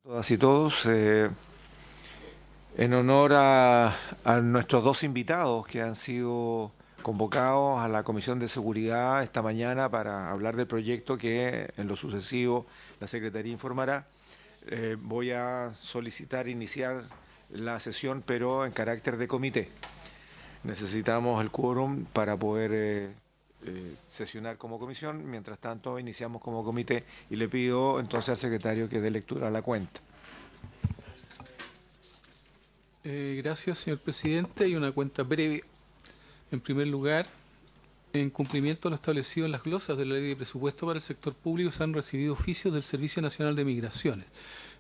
Todas y todos, en honor a nuestros dos invitados que han sido convocados a la Comisión de Seguridad esta mañana para hablar del proyecto que en lo sucesivo la Secretaría informará, voy a solicitar iniciar la sesión, pero en carácter de comité. Necesitamos el quórum para poder sesionar como comisión. Mientras tanto, iniciamos como comité y le pido entonces al secretario que dé lectura a la cuenta. Gracias, señor presidente. Hay una cuenta breve. En primer lugar, en cumplimiento de lo establecido en las glosas de la Ley de Presupuesto para el Sector Público, se han recibido oficios del Servicio Nacional de Migraciones,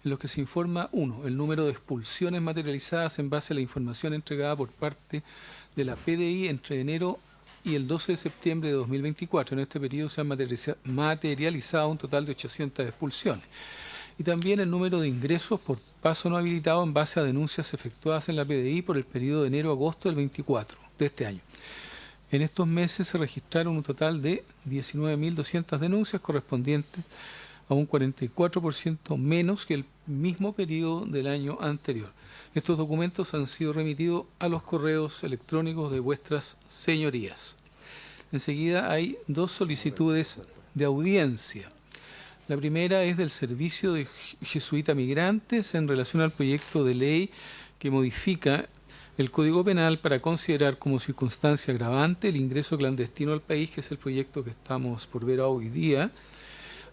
en los que se informa, 1, el número de expulsiones materializadas en base a la información entregada por parte de la PDI entre enero y el 12 de septiembre de 2024. En este periodo se han materializado un total de 800 expulsiones. Y también el número de ingresos por paso no habilitado en base a denuncias efectuadas en la PDI por el periodo de enero-agosto del 24 de este año. En estos meses se registraron un total de 19.200 denuncias correspondientes a un 44% menos que el mismo periodo del año anterior. Estos documentos han sido remitidos a los correos electrónicos de vuestras señorías. Enseguida hay dos solicitudes de audiencia. La primera es del Servicio de Jesuita Migrantes en relación al proyecto de ley que modifica el Código Penal para considerar como circunstancia agravante el ingreso clandestino al país, que es el proyecto que estamos por ver hoy día,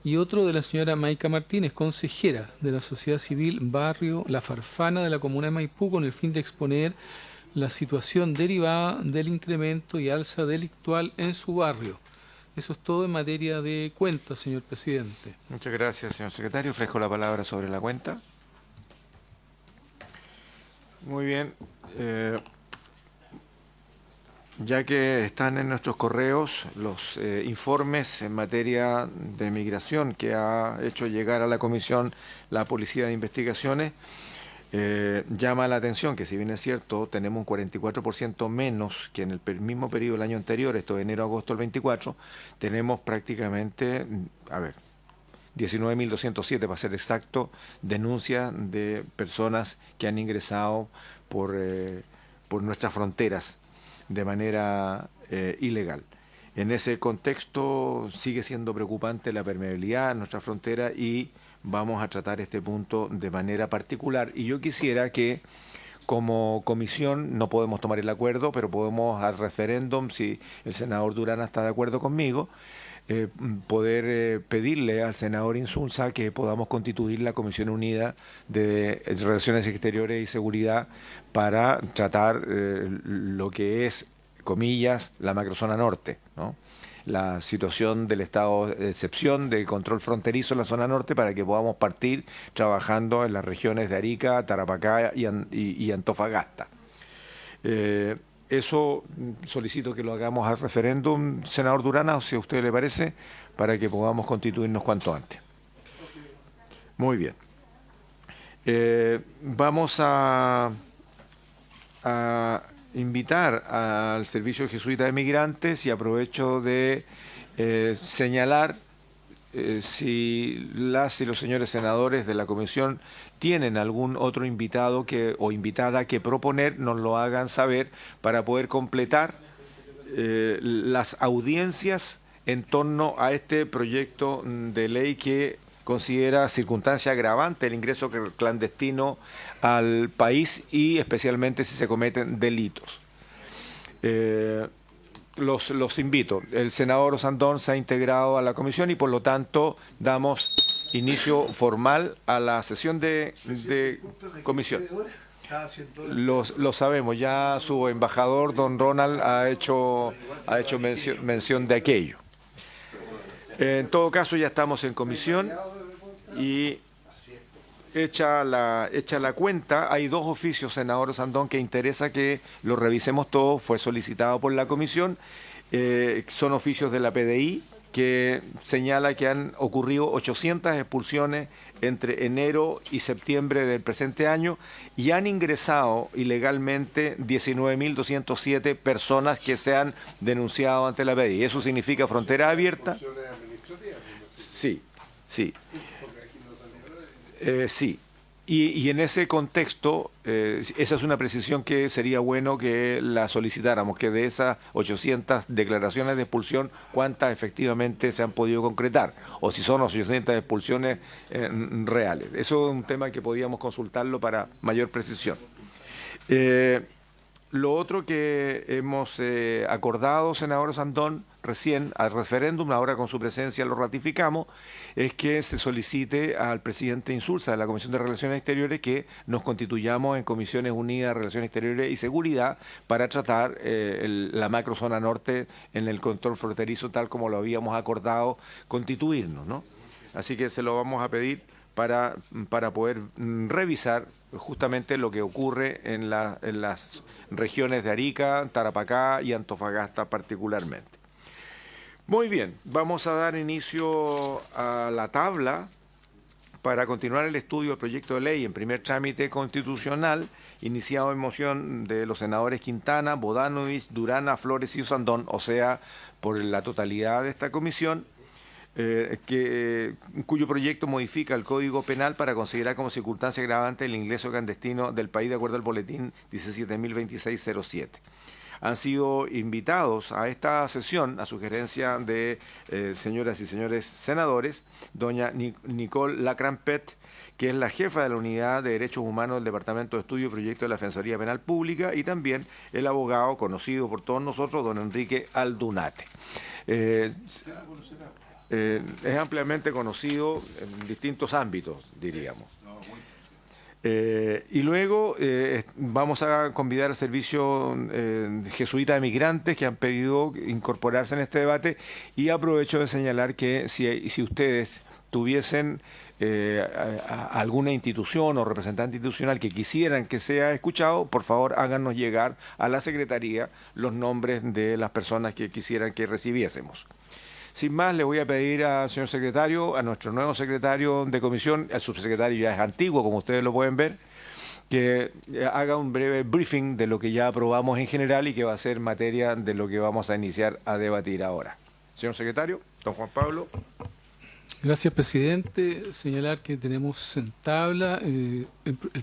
y otro de la señora Maica Martínez, consejera de la Sociedad Civil Barrio La Farfana de la Comuna de Maipú, con el fin de exponer la situación derivada del incremento y alza delictual en su barrio. Eso es todo en materia de cuentas, señor presidente. Muchas gracias, señor secretario. Ofrezco la palabra sobre la cuenta. Muy bien. Ya que están en nuestros correos los informes en materia de migración que ha hecho llegar a la Comisión la Policía de Investigaciones, llama la atención que, si bien es cierto, tenemos un 44% menos que en el mismo periodo del año anterior, esto de enero-agosto del 24, tenemos prácticamente, 19.207 para ser exacto, denuncias de personas que han ingresado por nuestras fronteras de manera ilegal. En ese contexto sigue siendo preocupante la permeabilidad en nuestra frontera y vamos a tratar este punto de manera particular. Y yo quisiera que, como comisión, no podemos tomar el acuerdo, pero podemos al referéndum, si el senador Durana está de acuerdo conmigo, poder pedirle al senador Insulza que podamos constituir la Comisión Unida de Relaciones Exteriores y Seguridad para tratar lo que es, comillas, la macrozona norte, ¿no? La situación del estado de excepción de control fronterizo en la zona norte, para que podamos partir trabajando en las regiones de Arica, Tarapacá y Antofagasta. Eso solicito que lo hagamos al referéndum, senador Durana, si a usted le parece, para que podamos constituirnos cuanto antes. Muy bien. Vamos a invitar al Servicio Jesuita de Migrantes, y aprovecho de señalar si las y los señores senadores de la comisión tienen algún otro invitado o invitada que proponer, nos lo hagan saber para poder completar las audiencias en torno a este proyecto de ley que considera circunstancia agravante el ingreso clandestino al país, y especialmente si se cometen delitos. Los invito. El senador Osandón se ha integrado a la comisión y por lo tanto damos inicio formal a la sesión de comisión. Lo sabemos, ya su embajador, don Ronald, ha hecho mención de aquello. En todo caso, ya estamos en comisión y hecha la cuenta, hay dos oficios, senador Sandón, que interesa que los revisemos todos. Fue solicitado por la comisión. Son oficios de la PDI que señala que han ocurrido 800 expulsiones entre enero y septiembre del presente año y han ingresado ilegalmente 19.207 personas que se han denunciado ante la PDI. ¿Eso significa frontera abierta? Sí, sí. Sí. Y en ese contexto, esa es una precisión que sería bueno que la solicitáramos, que de esas 800 declaraciones de expulsión, ¿cuántas efectivamente se han podido concretar? O si son 800 expulsiones reales. Eso es un tema que podíamos consultarlo para mayor precisión. Lo otro que hemos acordado, senador Sandón, recién al referéndum, ahora con su presencia lo ratificamos, es que se solicite al presidente Insulza de la Comisión de Relaciones Exteriores que nos constituyamos en Comisiones Unidas de Relaciones Exteriores y Seguridad para tratar la macrozona norte en el control fronterizo tal como lo habíamos acordado constituirnos, ¿no? Así que se lo vamos a pedir para poder revisar justamente lo que ocurre en las regiones de Arica, Tarapacá y Antofagasta particularmente. Muy bien, vamos a dar inicio a la tabla para continuar el estudio del proyecto de ley en primer trámite constitucional, iniciado en moción de los senadores Quintana, Bodanovich, Durana, Flores y Usandón, o sea, por la totalidad de esta comisión, cuyo proyecto modifica el Código Penal para considerar como circunstancia agravante el ingreso clandestino del país de acuerdo al boletín 17.026-07. Han sido invitados a esta sesión, a sugerencia de señoras y señores senadores, doña Nicole Lacrampet, que es la jefa de la Unidad de Derechos Humanos del Departamento de Estudio y Proyecto de la Defensoría Penal Pública, y también el abogado conocido por todos nosotros, don Enrique Aldunate. Es ampliamente conocido en distintos ámbitos, diríamos. Y luego vamos a convidar al servicio jesuita de migrantes que han pedido incorporarse en este debate, y aprovecho de señalar que si ustedes tuviesen alguna institución o representante institucional que quisieran que sea escuchado, por favor háganos llegar a la Secretaría los nombres de las personas que quisieran que recibiésemos. Sin más, le voy a pedir al señor secretario, a nuestro nuevo secretario de comisión, el subsecretario ya es antiguo, como ustedes lo pueden ver, que haga un breve briefing de lo que ya aprobamos en general y que va a ser materia de lo que vamos a iniciar a debatir ahora. Señor secretario, don Juan Pablo. Gracias, presidente. Señalar que tenemos en tabla el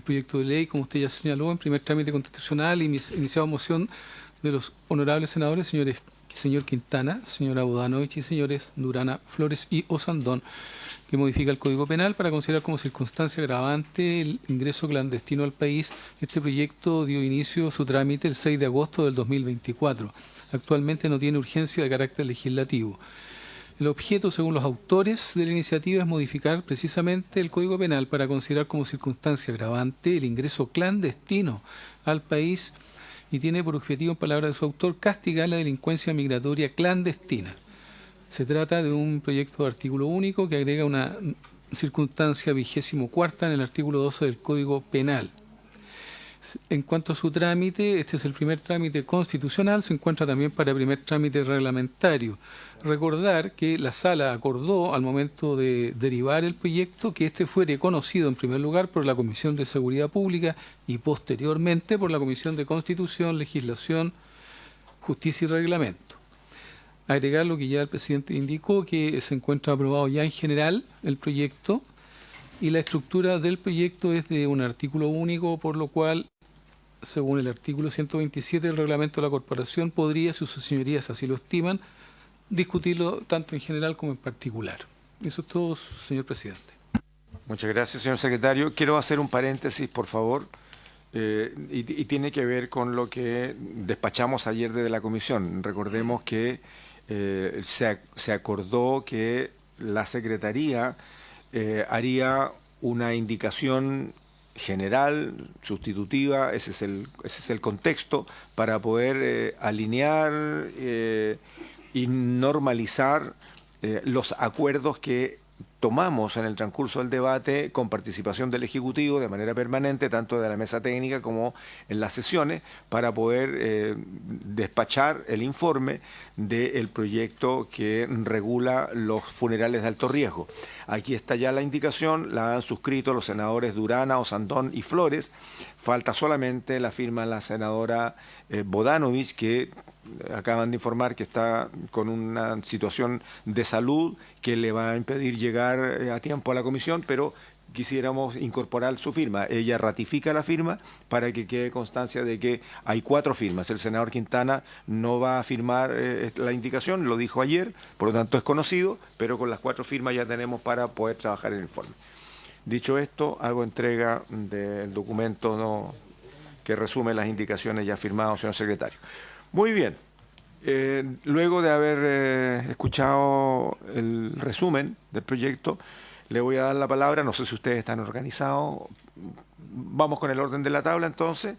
proyecto de ley, como usted ya señaló, en primer trámite constitucional, iniciado moción de los honorables senadores, señor Quintana, señora Bodanovich y señores Durana, Flores y Osandón, que modifica el Código Penal para considerar como circunstancia agravante el ingreso clandestino al país. Este proyecto dio inicio a su trámite el 6 de agosto del 2024. Actualmente no tiene urgencia de carácter legislativo. El objeto, según los autores de la iniciativa, es modificar precisamente el Código Penal para considerar como circunstancia agravante el ingreso clandestino al país, y tiene por objetivo, en palabras de su autor, castigar la delincuencia migratoria clandestina. Se trata de un proyecto de artículo único que agrega una circunstancia 24ª en el artículo 12 del Código Penal. En cuanto a su trámite, este es el primer trámite constitucional, se encuentra también para primer trámite reglamentario. Recordar que la Sala acordó al momento de derivar el proyecto que este fuere conocido en primer lugar por la Comisión de Seguridad Pública y posteriormente por la Comisión de Constitución, Legislación, Justicia y Reglamento. Agregar lo que ya el presidente indicó, que se encuentra aprobado ya en general el proyecto, y la estructura del proyecto es de un artículo único, por lo cual, según el artículo 127 del reglamento de la corporación, podría, si sus señorías así lo estiman, discutirlo tanto en general como en particular. Eso es todo, señor presidente. Muchas gracias, señor secretario. Quiero hacer un paréntesis, por favor, y tiene que ver con lo que despachamos ayer desde la comisión. Recordemos que se acordó que la Secretaría haría una indicación general, sustitutiva, ese es el contexto, para poder alinear y normalizar los acuerdos que tomamos en el transcurso del debate con participación del Ejecutivo de manera permanente, tanto de la mesa técnica como en las sesiones, para poder despachar el informe del proyecto que regula los funerales de alto riesgo. Aquí está ya la indicación, la han suscrito los senadores Durana, Osandón y Flores. Falta solamente la firma de la senadora Bodanovich, que acaban de informar que está con una situación de salud que le va a impedir llegar a tiempo a la comisión, pero quisiéramos incorporar su firma. Ella ratifica la firma para que quede constancia de que hay 4 firmas. El senador Quintana no va a firmar la indicación, lo dijo ayer, por lo tanto es conocido, pero con las 4 firmas ya tenemos para poder trabajar en el informe. Dicho esto, hago entrega del documento que resume las indicaciones ya firmadas, señor secretario. Muy bien. Luego de haber escuchado el resumen del proyecto, le voy a dar la palabra, no sé si ustedes están organizados, vamos con el orden de la tabla entonces.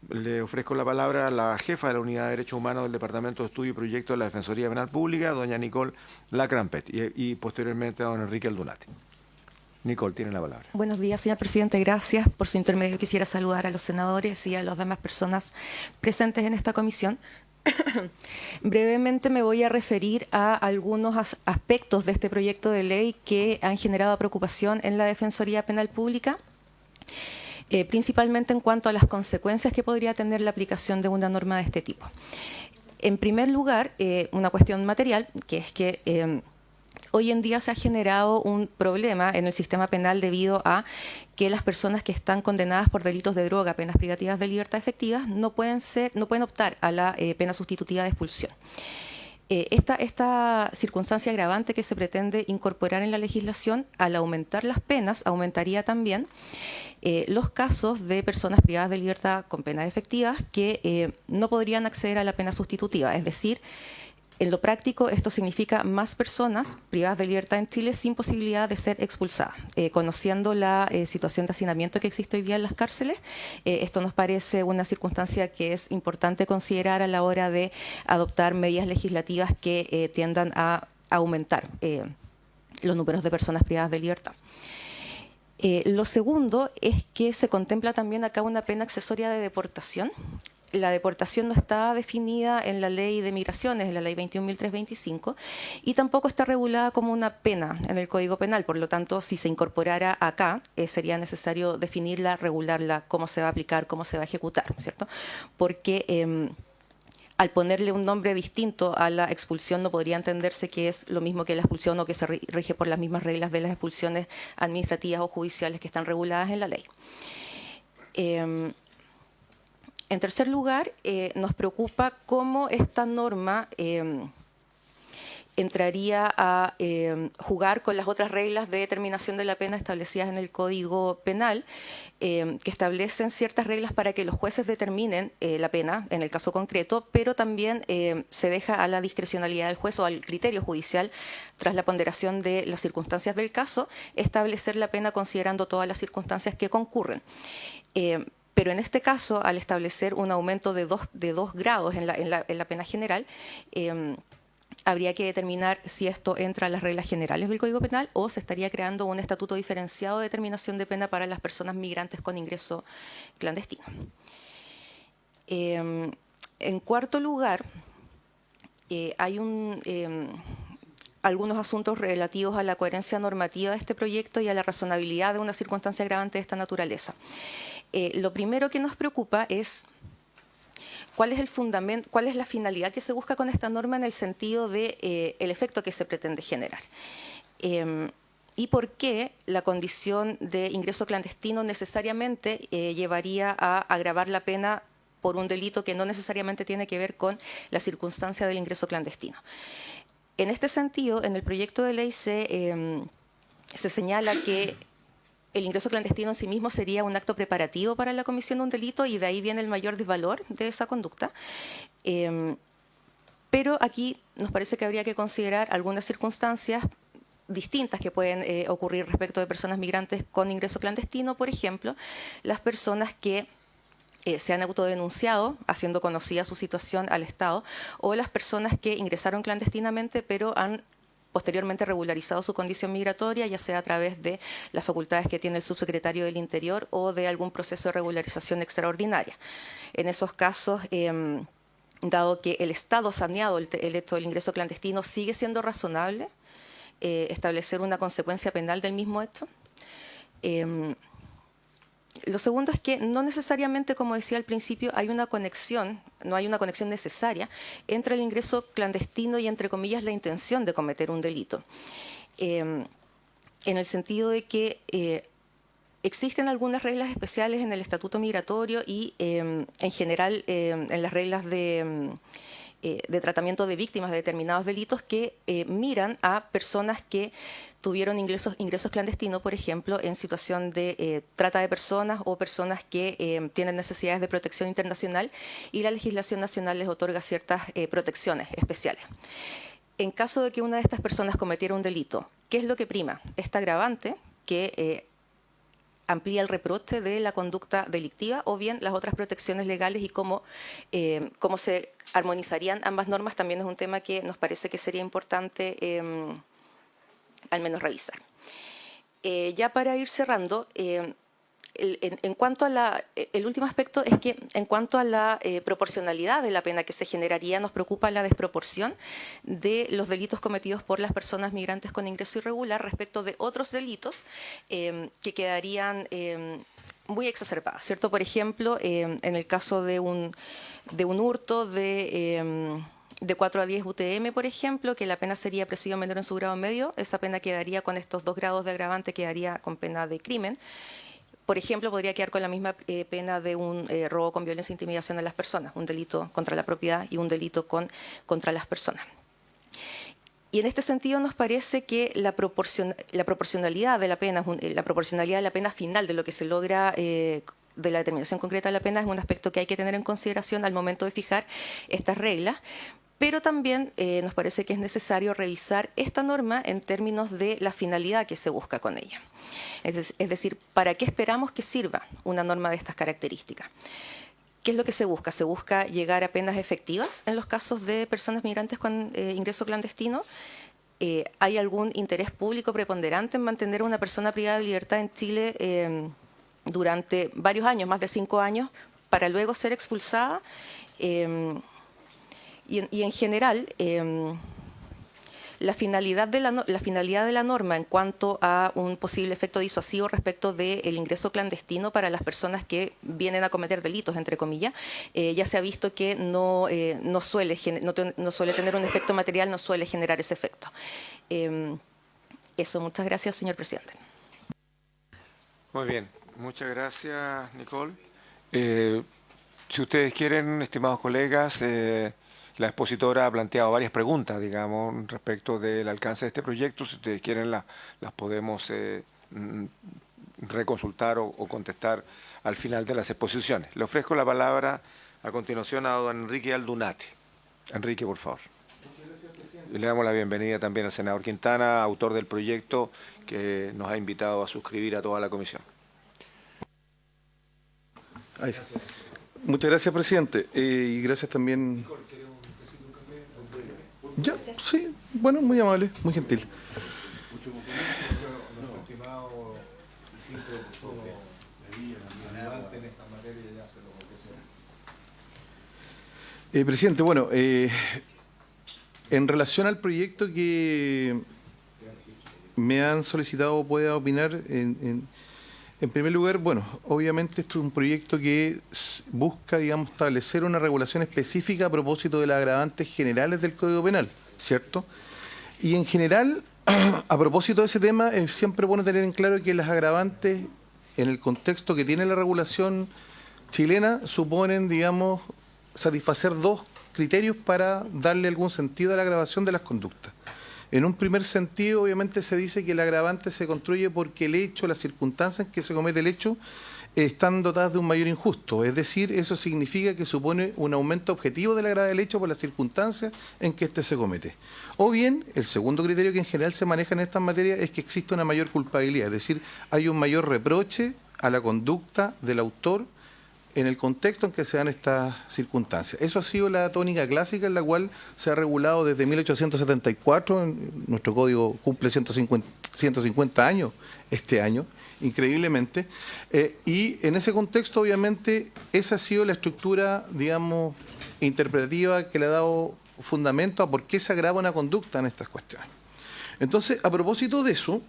Le ofrezco la palabra a la jefa de la Unidad de Derechos Humanos del Departamento de Estudio y Proyecto de la Defensoría Penal Pública, doña Nicole Lacrampet, y posteriormente a don Enrique Aldunate. Nicole, tiene la palabra. Buenos días, señor presidente. Gracias. Por su intermedio quisiera saludar a los senadores y a las demás personas presentes en esta comisión. Brevemente me voy a referir a algunos aspectos de este proyecto de ley que han generado preocupación en la Defensoría Penal Pública, principalmente en cuanto a las consecuencias que podría tener la aplicación de una norma de este tipo. En primer lugar, una cuestión material, que es que hoy en día se ha generado un problema en el sistema penal debido a que las personas que están condenadas por delitos de droga, penas privativas de libertad efectivas, no pueden optar a la pena sustitutiva de expulsión. Esta circunstancia agravante que se pretende incorporar en la legislación, al aumentar las penas, aumentaría también los casos de personas privadas de libertad con penas efectivas que no podrían acceder a la pena sustitutiva, es decir, en lo práctico, esto significa más personas privadas de libertad en Chile sin posibilidad de ser expulsadas. Conociendo la situación de hacinamiento que existe hoy día en las cárceles, esto nos parece una circunstancia que es importante considerar a la hora de adoptar medidas legislativas que tiendan a aumentar los números de personas privadas de libertad. Lo segundo es que se contempla también acá una pena accesoria de deportación. La deportación no está definida en la ley de migraciones, en la ley 21.325, y tampoco está regulada como una pena en el Código Penal. Por lo tanto, si se incorporara acá, sería necesario definirla, regularla, cómo se va a aplicar, cómo se va a ejecutar, ¿cierto? Porque al ponerle un nombre distinto a la expulsión no podría entenderse que es lo mismo que la expulsión o que se rige por las mismas reglas de las expulsiones administrativas o judiciales que están reguladas en la ley. En tercer lugar, nos preocupa cómo esta norma entraría a jugar con las otras reglas de determinación de la pena establecidas en el Código Penal, que establecen ciertas reglas para que los jueces determinen la pena en el caso concreto, pero también se deja a la discrecionalidad del juez o al criterio judicial, tras la ponderación de las circunstancias del caso, establecer la pena considerando todas las circunstancias que concurren. Pero en este caso, al establecer un aumento de dos grados en la pena general, habría que determinar si esto entra a las reglas generales del Código Penal o se estaría creando un estatuto diferenciado de determinación de pena para las personas migrantes con ingreso clandestino. En cuarto lugar, hay algunos asuntos relativos a la coherencia normativa de este proyecto y a la razonabilidad de una circunstancia agravante de esta naturaleza. Lo primero que nos preocupa es cuál es el fundamento, cuál es la finalidad que se busca con esta norma en el sentido de el efecto que se pretende generar. Y por qué la condición de ingreso clandestino necesariamente llevaría a agravar la pena por un delito que no necesariamente tiene que ver con la circunstancia del ingreso clandestino. En este sentido, en el proyecto de ley se señala que el ingreso clandestino en sí mismo sería un acto preparativo para la comisión de un delito y de ahí viene el mayor desvalor de esa conducta. Pero aquí nos parece que habría que considerar algunas circunstancias distintas que pueden ocurrir respecto de personas migrantes con ingreso clandestino. Por ejemplo, las personas que se han autodenunciado haciendo conocida su situación al Estado o las personas que ingresaron clandestinamente pero han posteriormente regularizado su condición migratoria, ya sea a través de las facultades que tiene el subsecretario del Interior o de algún proceso de regularización extraordinaria. En esos casos, dado que el Estado ha saneado el hecho del ingreso clandestino, sigue siendo razonable establecer una consecuencia penal del mismo hecho. Lo segundo es que no necesariamente, como decía al principio, hay una conexión, no hay una conexión necesaria entre el ingreso clandestino y, entre comillas, la intención de cometer un delito. En el sentido de que Existen algunas reglas especiales en el Estatuto Migratorio y en general en las reglas de tratamiento de víctimas de determinados delitos que miran a personas que tuvieron ingresos clandestinos, por ejemplo, en situación de trata de personas o personas que tienen necesidades de protección internacional, y la legislación nacional les otorga ciertas protecciones especiales. En caso de que una de estas personas cometiera un delito, ¿qué es lo que prima? Esta agravante que amplía el reproche de la conducta delictiva, o bien las otras protecciones legales, y cómo se armonizarían ambas normas también es un tema que nos parece que sería importante al menos revisar. Ya para ir cerrando, en cuanto a el último aspecto es que en cuanto a la proporcionalidad de la pena que se generaría, nos preocupa la desproporción de los delitos cometidos por las personas migrantes con ingreso irregular respecto de otros delitos que quedarían muy exacerbadas, ¿cierto? Por ejemplo, en el caso de un hurto de 4 a 10 UTM, por ejemplo, que la pena sería presidio menor en su grado medio, esa pena quedaría con estos 2 grados de agravante, quedaría con pena de crimen. Por ejemplo, podría quedar con la misma pena de un robo con violencia e intimidación a las personas, un delito contra la propiedad y un delito contra las personas. Y en este sentido nos parece que la proporcionalidad de la pena, la proporcionalidad de la pena final, de lo que se logra de la determinación concreta de la pena, es un aspecto que hay que tener en consideración al momento de fijar estas reglas. Pero también nos parece que es necesario revisar esta norma en términos de la finalidad que se busca con ella. Es decir, ¿para qué esperamos que sirva una norma de estas características? ¿Qué es lo que se busca? ¿Se busca llegar a penas efectivas en los casos de personas migrantes con ingreso clandestino? ¿Hay algún interés público preponderante en mantener a una persona privada de libertad en Chile durante varios años, más de 5 años, para luego ser expulsada? Y en general, la finalidad de la norma en cuanto a un posible efecto disuasivo respecto del ingreso clandestino para las personas que vienen a cometer delitos, entre comillas, ya se ha visto que no suele tener un efecto material, no suele generar ese efecto. Eso, muchas gracias, señor presidente. Muy bien, muchas gracias, Nicole. Si ustedes quieren, estimados colegas, la expositora ha planteado varias preguntas, digamos, respecto del alcance de este proyecto. Si ustedes quieren, las podemos reconsultar o contestar al final de las exposiciones. Le ofrezco la palabra a continuación a don Enrique Aldunate. Enrique, por favor. Muchas gracias, presidente. Y le damos la bienvenida también al senador Quintana, autor del proyecto, que nos ha invitado a suscribir a toda la comisión. Muchas gracias, presidente. Y gracias también... Ya, sí, bueno, muy amable, muy gentil. Presidente, bueno, en relación al proyecto que me han solicitado pueda opinar, en primer lugar, bueno, obviamente esto es un proyecto que busca, digamos, establecer una regulación específica a propósito de las agravantes generales del Código Penal, ¿cierto? Y en general, a propósito de ese tema, es siempre bueno tener en claro que las agravantes, en el contexto que tiene la regulación chilena, suponen, digamos, satisfacer 2 criterios para darle algún sentido a la agravación de las conductas. En un primer sentido, obviamente, se dice que el agravante se construye porque el hecho, las circunstancias en que se comete el hecho, están dotadas de un mayor injusto. Es decir, eso significa que supone un aumento objetivo de la gravedad del hecho por las circunstancias en que éste se comete. O bien, el segundo criterio que en general se maneja en estas materias es que existe una mayor culpabilidad. Es decir, hay un mayor reproche a la conducta del autor en el contexto en que se dan estas circunstancias. Eso ha sido la tónica clásica en la cual se ha regulado desde 1874, nuestro código cumple 150 años este año, increíblemente, y en ese contexto obviamente esa ha sido la estructura, digamos, interpretativa que le ha dado fundamento a por qué se agrava una conducta en estas cuestiones. Entonces, a propósito de eso,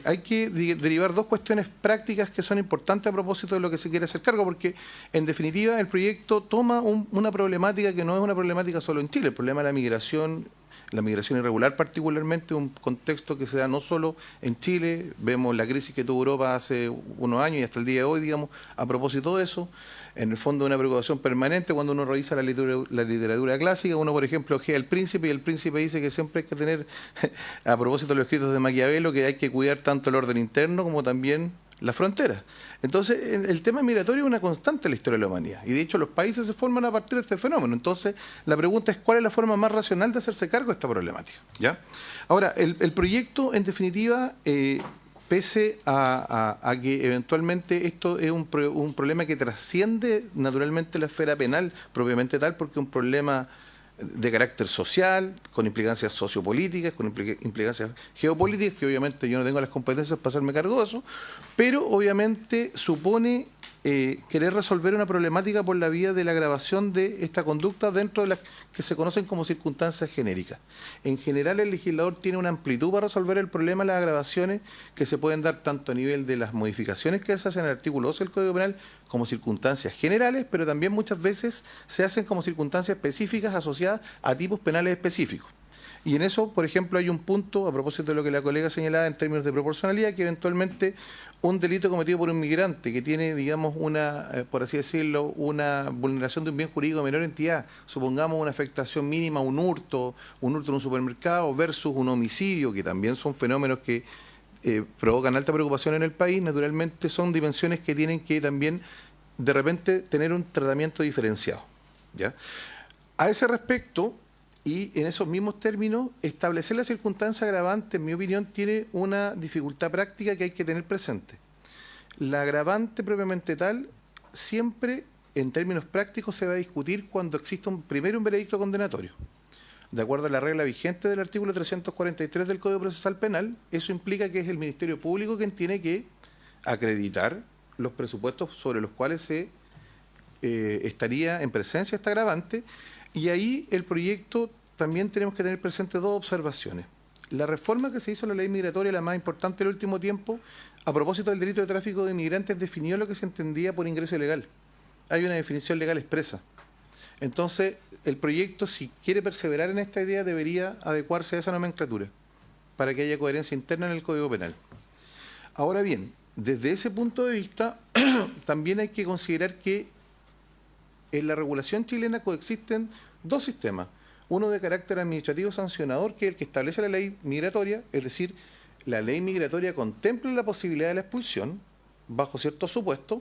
hay que derivar 2 cuestiones prácticas que son importantes a propósito de lo que se quiere hacer cargo, porque en definitiva el proyecto toma una problemática que no es una problemática solo en Chile. El problema de la migración La migración irregular particularmente, un contexto que se da no solo en Chile, vemos la crisis que tuvo Europa hace unos años y hasta el día de hoy, digamos, a propósito de eso, en el fondo una preocupación permanente cuando uno revisa la literatura clásica, uno por ejemplo ojea El Príncipe y El Príncipe dice que siempre hay que tener, a propósito de los escritos de Maquiavelo, que hay que cuidar tanto el orden interno como también las fronteras. Entonces, el tema migratorio es una constante en la historia de la humanidad. Y de hecho, los países se forman a partir de este fenómeno. Entonces, la pregunta es cuál es la forma más racional de hacerse cargo de esta problemática. ¿Ya? Ahora, el proyecto, en definitiva, pese a que eventualmente esto es un problema que trasciende naturalmente la esfera penal propiamente tal, porque es un problema de carácter social, con implicancias sociopolíticas, con implicancias geopolíticas, que obviamente yo no tengo las competencias para hacerme cargo de eso, pero obviamente supone querer resolver una problemática por la vía de la agravación de esta conducta dentro de las que se conocen como circunstancias genéricas. En general, el legislador tiene una amplitud para resolver el problema de las agravaciones que se pueden dar tanto a nivel de las modificaciones que se hacen en el artículo 12 del Código Penal como circunstancias generales, pero también muchas veces se hacen como circunstancias específicas asociadas a tipos penales específicos. Y en eso, por ejemplo, hay un punto, a propósito de lo que la colega señalaba en términos de proporcionalidad, que eventualmente un delito cometido por un migrante que tiene, digamos, por así decirlo, una vulneración de un bien jurídico de menor entidad, supongamos una afectación mínima, un hurto en un supermercado versus un homicidio, que también son fenómenos que provocan alta preocupación en el país, naturalmente son dimensiones que tienen que también, de repente, tener un tratamiento diferenciado, ¿ya? A ese respecto, y en esos mismos términos, establecer la circunstancia agravante, en mi opinión, tiene una dificultad práctica que hay que tener presente. La agravante propiamente tal, siempre, en términos prácticos, se va a discutir cuando exista primero un veredicto condenatorio. De acuerdo a la regla vigente del artículo 343 del Código Procesal Penal, eso implica que es el Ministerio Público quien tiene que acreditar los presupuestos sobre los cuales se estaría en presencia esta agravante. Y ahí el proyecto también tenemos que tener presente dos observaciones. La reforma que se hizo a la ley migratoria, la más importante del último tiempo, a propósito del delito de tráfico de inmigrantes, definió lo que se entendía por ingreso ilegal. Hay una definición legal expresa. Entonces, el proyecto, si quiere perseverar en esta idea, debería adecuarse a esa nomenclatura, para que haya coherencia interna en el Código Penal. Ahora bien, desde ese punto de vista, también hay que considerar que en la regulación chilena coexisten dos sistemas. Uno de carácter administrativo sancionador, que es el que establece la ley migratoria, es decir, la ley migratoria contempla la posibilidad de la expulsión bajo ciertos supuestos,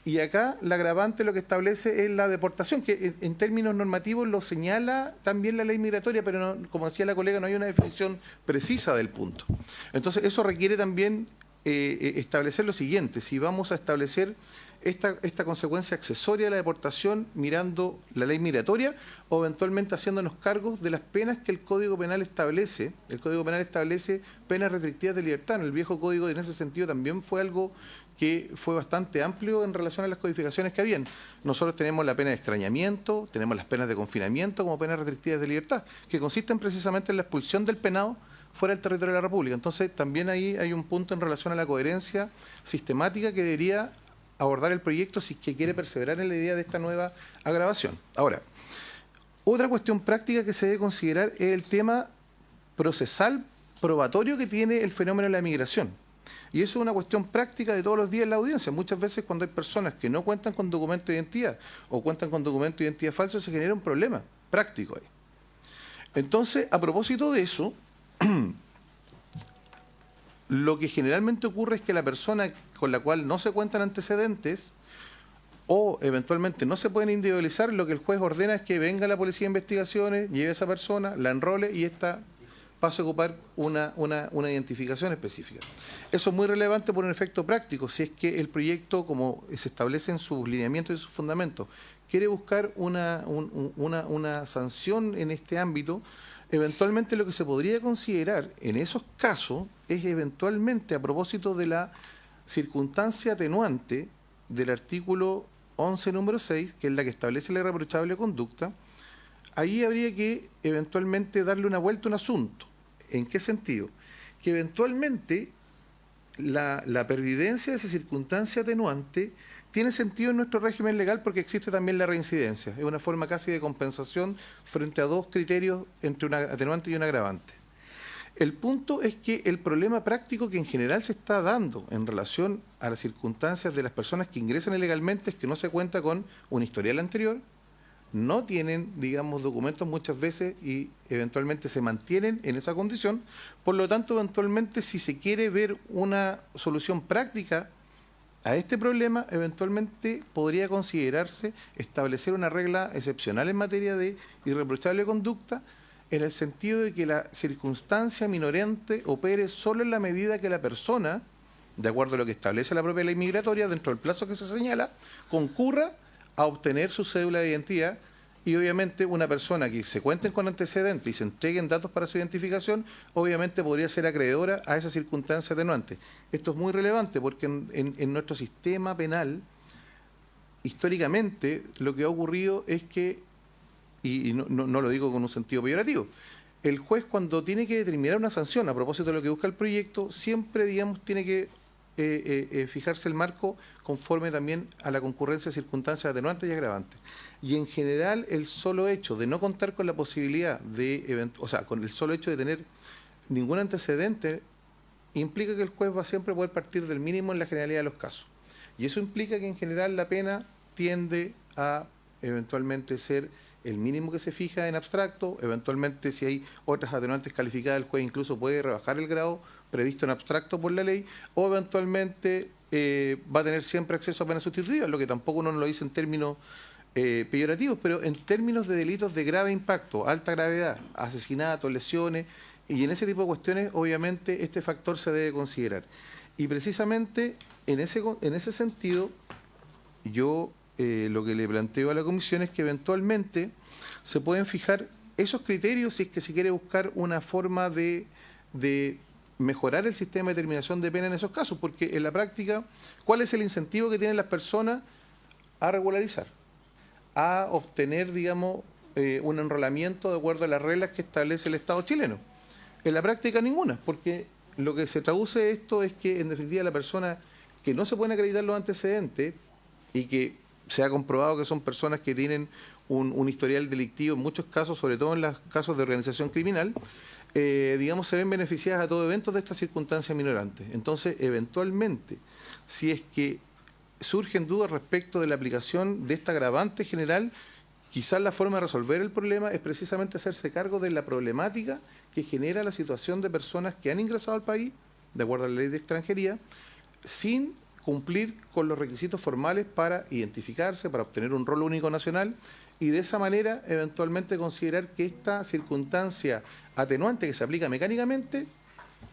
y acá la agravante lo que establece es la deportación, que en términos normativos lo señala también la ley migratoria, pero no, como decía la colega, no hay una definición precisa del punto. Entonces eso requiere también establecer lo siguiente: si vamos a establecer esta consecuencia accesoria de la deportación mirando la ley migratoria o eventualmente haciéndonos cargos de las penas que el Código Penal establece. El Código Penal establece penas restrictivas de libertad. En el viejo código, en ese sentido, también fue algo que fue bastante amplio en relación a las codificaciones que habían. Nosotros tenemos la pena de extrañamiento, tenemos las penas de confinamiento como penas restrictivas de libertad, que consisten precisamente en la expulsión del penado fuera del territorio de la República. Entonces, también ahí hay un punto en relación a la coherencia sistemática que debería abordar el proyecto si es que quiere perseverar en la idea de esta nueva agravación. Ahora, otra cuestión práctica que se debe considerar es el tema procesal, probatorio que tiene el fenómeno de la migración. Y eso es una cuestión práctica de todos los días en la audiencia. Muchas veces cuando hay personas que no cuentan con documento de identidad o cuentan con documento de identidad falso, se genera un problema práctico ahí. Entonces, a propósito de eso, lo que generalmente ocurre es que la persona con la cual no se cuentan antecedentes o eventualmente no se pueden individualizar, lo que el juez ordena es que venga la policía de investigaciones, lleve a esa persona, la enrole y esta pase a ocupar una identificación específica. Eso es muy relevante por un efecto práctico. Si es que el proyecto, como se establece en sus lineamientos y sus fundamentos, quiere buscar una sanción en este ámbito, eventualmente lo que se podría considerar en esos casos es eventualmente, a propósito de la circunstancia atenuante del artículo 11, número 6, que es la que establece la irreprochable conducta, ahí habría que eventualmente darle una vuelta a un asunto. ¿En qué sentido? Que eventualmente la pervivencia de esa circunstancia atenuante tiene sentido en nuestro régimen legal porque existe también la reincidencia. Es una forma casi de compensación frente a dos criterios entre una atenuante y un agravante. El punto es que el problema práctico que en general se está dando en relación a las circunstancias de las personas que ingresan ilegalmente es que no se cuenta con un historial anterior, no tienen, digamos, documentos muchas veces y eventualmente se mantienen en esa condición. Por lo tanto, eventualmente, si se quiere ver una solución práctica a este problema, eventualmente podría considerarse establecer una regla excepcional en materia de irreprochable conducta, en el sentido de que la circunstancia minorante opere solo en la medida que la persona, de acuerdo a lo que establece la propia ley migratoria, dentro del plazo que se señala, concurra a obtener su cédula de identidad. Y obviamente una persona que se cuenten con antecedentes y se entreguen datos para su identificación, obviamente podría ser acreedora a esa circunstancia atenuante. Esto es muy relevante porque en nuestro sistema penal, históricamente, lo que ha ocurrido es que, y no lo digo con un sentido peyorativo, el juez cuando tiene que determinar una sanción, a propósito de lo que busca el proyecto, siempre, digamos, tiene que fijarse el marco conforme también a la concurrencia de circunstancias atenuantes y agravantes. Y en general el solo hecho de no contar con la posibilidad de, o sea, con el solo hecho de tener ningún antecedente, implica que el juez va siempre a poder partir del mínimo en la generalidad de los casos. Y eso implica que en general la pena tiende a eventualmente ser el mínimo que se fija en abstracto, eventualmente si hay otras atenuantes calificadas, el juez incluso puede rebajar el grado previsto en abstracto por la ley, o eventualmente va a tener siempre acceso a penas sustitutivas, lo que tampoco uno lo dice en términos peyorativos, pero en términos de delitos de grave impacto, alta gravedad, asesinatos, lesiones, y en ese tipo de cuestiones, obviamente, este factor se debe considerar. Y precisamente en ese sentido, yo lo que le planteo a la comisión es que eventualmente se pueden fijar esos criterios si es que se quiere buscar una forma de mejorar el sistema de determinación de pena en esos casos, porque en la práctica, ¿cuál es el incentivo que tienen las personas a regularizar? A obtener, digamos, un enrolamiento de acuerdo a las reglas que establece el Estado chileno. En la práctica ninguna, porque lo que se traduce esto es que, en definitiva, la persona que no se pueden acreditar los antecedentes y que se ha comprobado que son personas que tienen un historial delictivo, en muchos casos, sobre todo en los casos de organización criminal, digamos, se ven beneficiadas a todo evento de estas circunstancias minorantes. Entonces, eventualmente, si es que surgen dudas respecto de la aplicación de esta agravante general, quizás la forma de resolver el problema es precisamente hacerse cargo de la problemática que genera la situación de personas que han ingresado al país, de acuerdo a la ley de extranjería, sin cumplir con los requisitos formales para identificarse, para obtener un rol único nacional, y de esa manera eventualmente considerar que esta circunstancia atenuante que se aplica mecánicamente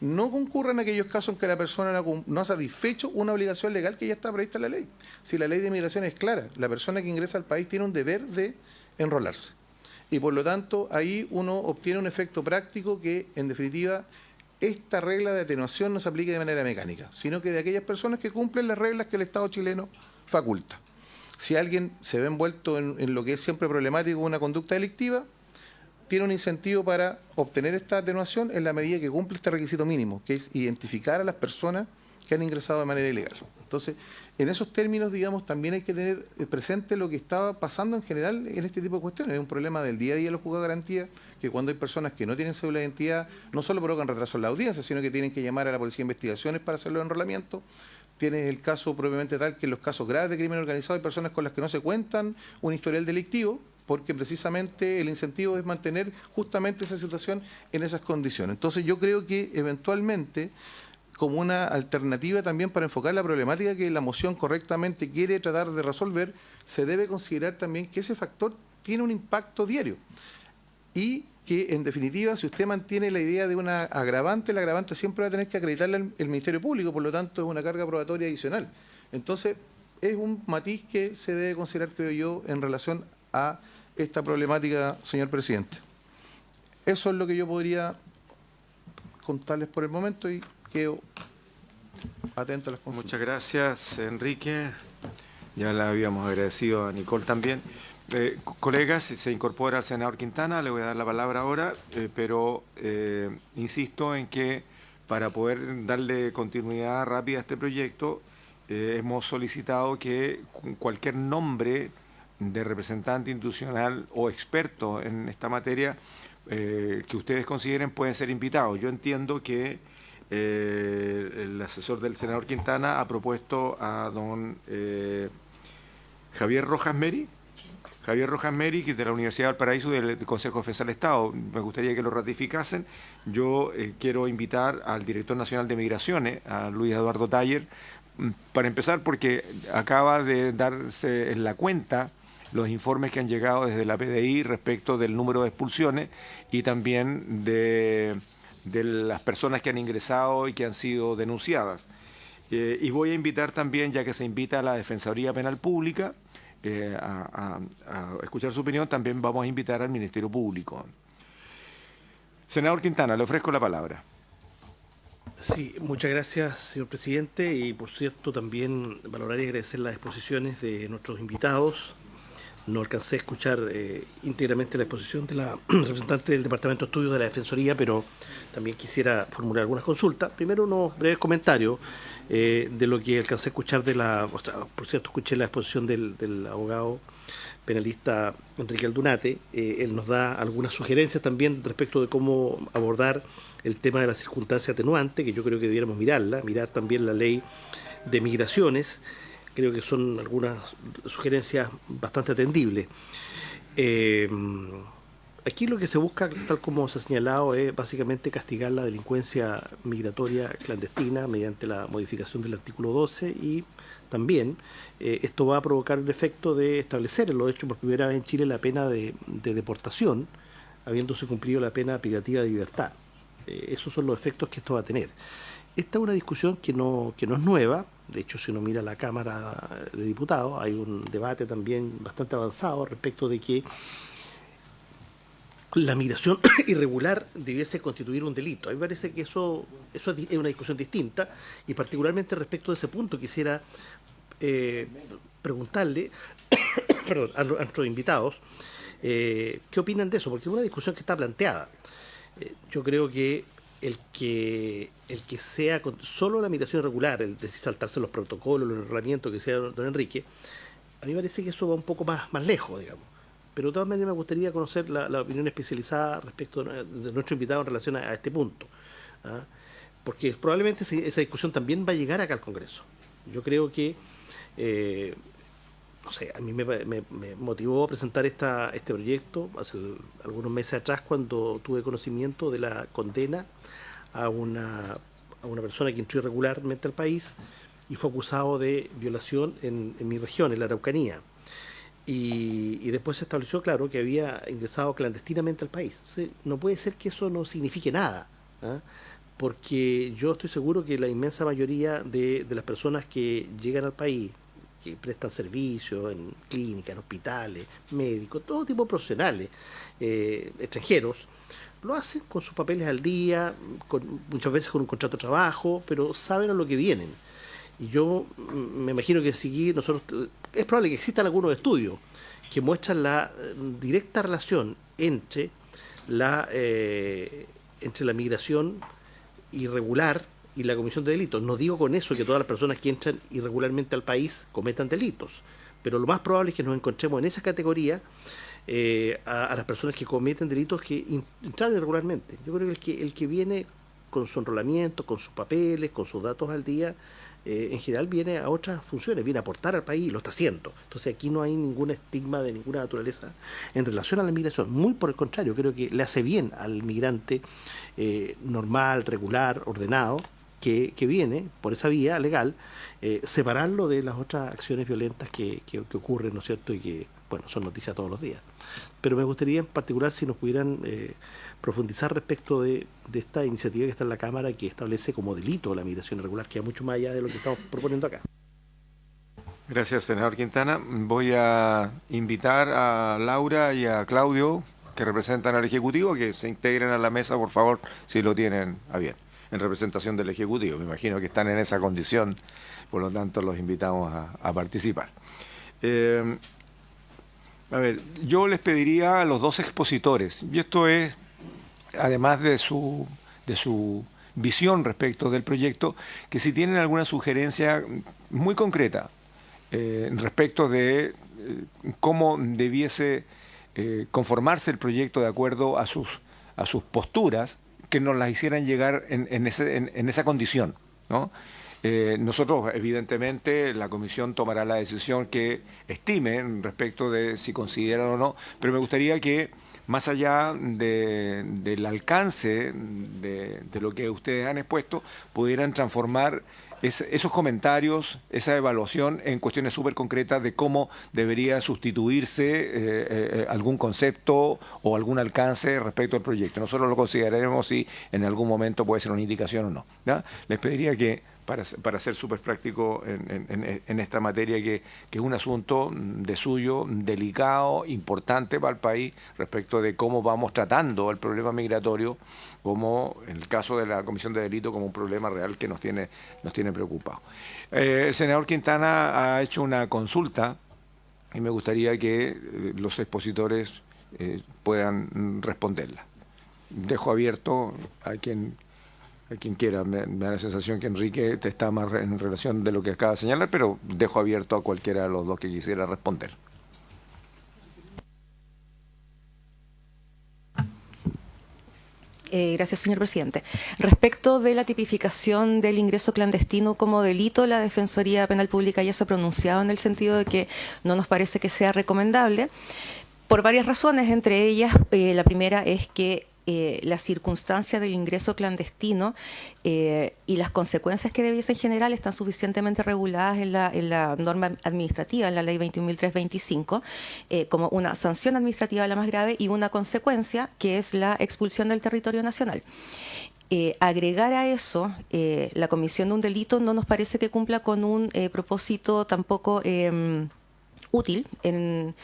no concurra en aquellos casos en que la persona no ha satisfecho una obligación legal que ya está prevista en la ley. Si la ley de inmigración es clara, la persona que ingresa al país tiene un deber de enrolarse. Y por lo tanto, ahí uno obtiene un efecto práctico que, en definitiva, esta regla de atenuación no se aplique de manera mecánica, sino que de aquellas personas que cumplen las reglas que el Estado chileno faculta. Si alguien se ve envuelto en lo que es siempre problemático, una conducta delictiva, tiene un incentivo para obtener esta atenuación en la medida que cumple este requisito mínimo, que es identificar a las personas que han ingresado de manera ilegal. Entonces, en esos términos, digamos, también hay que tener presente lo que estaba pasando en general en este tipo de cuestiones. Es un problema del día a día de los juzgados de garantía, que cuando hay personas que no tienen cédula de identidad, no solo provocan retraso en la audiencia, sino que tienen que llamar a la Policía de Investigaciones para hacer los enrolamientos. Tienes el caso propiamente tal que en los casos graves de crimen organizado hay personas con las que no se cuentan un historial delictivo, porque precisamente el incentivo es mantener justamente esa situación en esas condiciones. Entonces yo creo que eventualmente, como una alternativa también para enfocar la problemática que la moción correctamente quiere tratar de resolver, se debe considerar también que ese factor tiene un impacto diario y que, en definitiva, si usted mantiene la idea de una agravante, el agravante siempre va a tener que acreditarle el Ministerio Público, por lo tanto es una carga probatoria adicional. Entonces, es un matiz que se debe considerar, creo yo, en relación a esta problemática, señor presidente. Eso es lo que yo podría contarles por el momento y quedo atento a las consultas. Muchas gracias, Enrique. Ya le habíamos agradecido a Nicole también. Colegas, se incorpora al senador Quintana, le voy a dar la palabra ahora, pero insisto en que para poder darle continuidad rápida a este proyecto, hemos solicitado que cualquier nombre de representante institucional o experto en esta materia que ustedes consideren pueden ser invitados. Yo entiendo que el asesor del senador Quintana ha propuesto a don Javier Rojas Meri, que es de la Universidad de Valparaíso y del Consejo de Defensa del Estado. Me gustaría que lo ratificasen. Yo quiero invitar al director nacional de Migraciones, a Luis Eduardo Taller, para empezar porque acaba de darse en la cuenta los informes que han llegado desde la PDI respecto del número de expulsiones y también de las personas que han ingresado y que han sido denunciadas. Y voy a invitar también, ya que se invita a la Defensoría Penal Pública, a escuchar su opinión, también vamos a invitar al Ministerio Público. Senador Quintana, le ofrezco la palabra. Sí, muchas gracias, señor presidente, y por cierto también valorar y agradecer las exposiciones de nuestros invitados. No alcancé a escuchar íntegramente la exposición de la representante del Departamento de Estudios de la Defensoría, pero también quisiera formular algunas consultas. Primero, unos breves comentarios de lo que alcancé a escuchar por cierto, escuché la exposición del abogado penalista Enrique Aldunate. Él nos da algunas sugerencias también respecto de cómo abordar el tema de la circunstancia atenuante, que yo creo que debiéramos mirar también la ley de migraciones. Creo que son algunas sugerencias bastante atendibles. Aquí lo que se busca, tal como se ha señalado, es básicamente castigar la delincuencia migratoria clandestina mediante la modificación del artículo 12 y también esto va a provocar el efecto de establecer, lo hecho por primera vez en Chile, la pena de deportación, habiéndose cumplido la pena privativa de libertad. Esos son los efectos que esto va a tener. Esta es una discusión que no es nueva. De hecho, si uno mira la Cámara de Diputados, hay un debate también bastante avanzado respecto de que la migración irregular debiese constituir un delito. A mí me parece que eso es una discusión distinta, y particularmente respecto de ese punto quisiera preguntarle a nuestros invitados qué opinan de eso, porque es una discusión que está planteada. Yo creo que el que sea solo la migración irregular, el decir saltarse los protocolos, los reglamentos que sea don Enrique, a mí me parece que eso va un poco más lejos, digamos. Pero de todas maneras me gustaría conocer la opinión especializada respecto de nuestro invitado en relación a este punto, ¿ah? Porque probablemente esa discusión también va a llegar acá al Congreso. Yo creo que, no sé, a mí me motivó a presentar este proyecto hace algunos meses atrás, cuando tuve conocimiento de la condena a una persona que entró irregularmente al país y fue acusado de violación en mi región, en la Araucanía. Y después se estableció, claro, que había ingresado clandestinamente al país. Entonces, no puede ser que eso no signifique nada, ¿ah? Porque yo estoy seguro que la inmensa mayoría de las personas que llegan al país, que prestan servicios en clínicas, en hospitales, médicos, todo tipo de profesionales extranjeros, lo hacen con sus papeles al día, muchas veces con un contrato de trabajo, pero saben a lo que vienen. Y yo me imagino que es probable que existan algunos estudios que muestran la directa relación entre la migración irregular y la comisión de delitos. No digo con eso que todas las personas que entran irregularmente al país cometan delitos, pero lo más probable es que nos encontremos en esa categoría a las personas que cometen delitos que entraron irregularmente. Yo creo que el que viene con su enrolamiento, con sus papeles, con sus datos al día, en general viene a otras funciones, viene a aportar al país y lo está haciendo. Entonces aquí no hay ningún estigma de ninguna naturaleza en relación a la migración. Muy por el contrario, creo que le hace bien al migrante normal, regular, ordenado, que viene por esa vía legal, separarlo de las otras acciones violentas que ocurren, ¿no es cierto?, y que, bueno, son noticias todos los días. Pero me gustaría en particular si nos pudieran profundizar respecto de esta iniciativa que está en la Cámara, que establece como delito la migración irregular, que va mucho más allá de lo que estamos proponiendo acá. Gracias, senador Quintana. Voy a invitar a Laura y a Claudio, que representan al Ejecutivo, que se integren a la mesa, por favor, si lo tienen a bien, en representación del Ejecutivo. Me imagino que están en esa condición, por lo tanto los invitamos a participar. A ver, yo les pediría a los dos expositores, y esto es, además de su visión respecto del proyecto, que si tienen alguna sugerencia muy concreta respecto de cómo debiese conformarse el proyecto de acuerdo a sus posturas, que nos las hicieran llegar en esa condición, ¿no? Nosotros, evidentemente, la comisión tomará la decisión que estime respecto de si consideran o no, pero me gustaría que, más allá del alcance de lo que ustedes han expuesto, pudieran transformar esos comentarios, esa evaluación en cuestiones súper concretas de cómo debería sustituirse algún concepto o algún alcance respecto al proyecto. Nosotros lo consideraremos si en algún momento puede ser una indicación o no, ¿ya? Les pediría que, para ser súper práctico en esta materia, que es un asunto de suyo, delicado, importante para el país, respecto de cómo vamos tratando el problema migratorio, como en el caso de la Comisión de Delito, como un problema real que nos tiene preocupados. El senador Quintana ha hecho una consulta y me gustaría que los expositores puedan responderla. Dejo abierto a quien quiera. Me da la sensación que Enrique te está más en relación de lo que acaba de señalar, pero dejo abierto a cualquiera de los dos que quisiera responder. Gracias, señor presidente. Respecto de la tipificación del ingreso clandestino como delito, la Defensoría Penal Pública ya se ha pronunciado en el sentido de que no nos parece que sea recomendable, por varias razones. Entre ellas, la primera es que la circunstancia del ingreso clandestino y las consecuencias que debiesen generar están suficientemente reguladas en la norma administrativa, en la ley 21.325, como una sanción administrativa la más grave y una consecuencia que es la expulsión del territorio nacional. Agregar a eso la comisión de un delito no nos parece que cumpla con un propósito tampoco útil en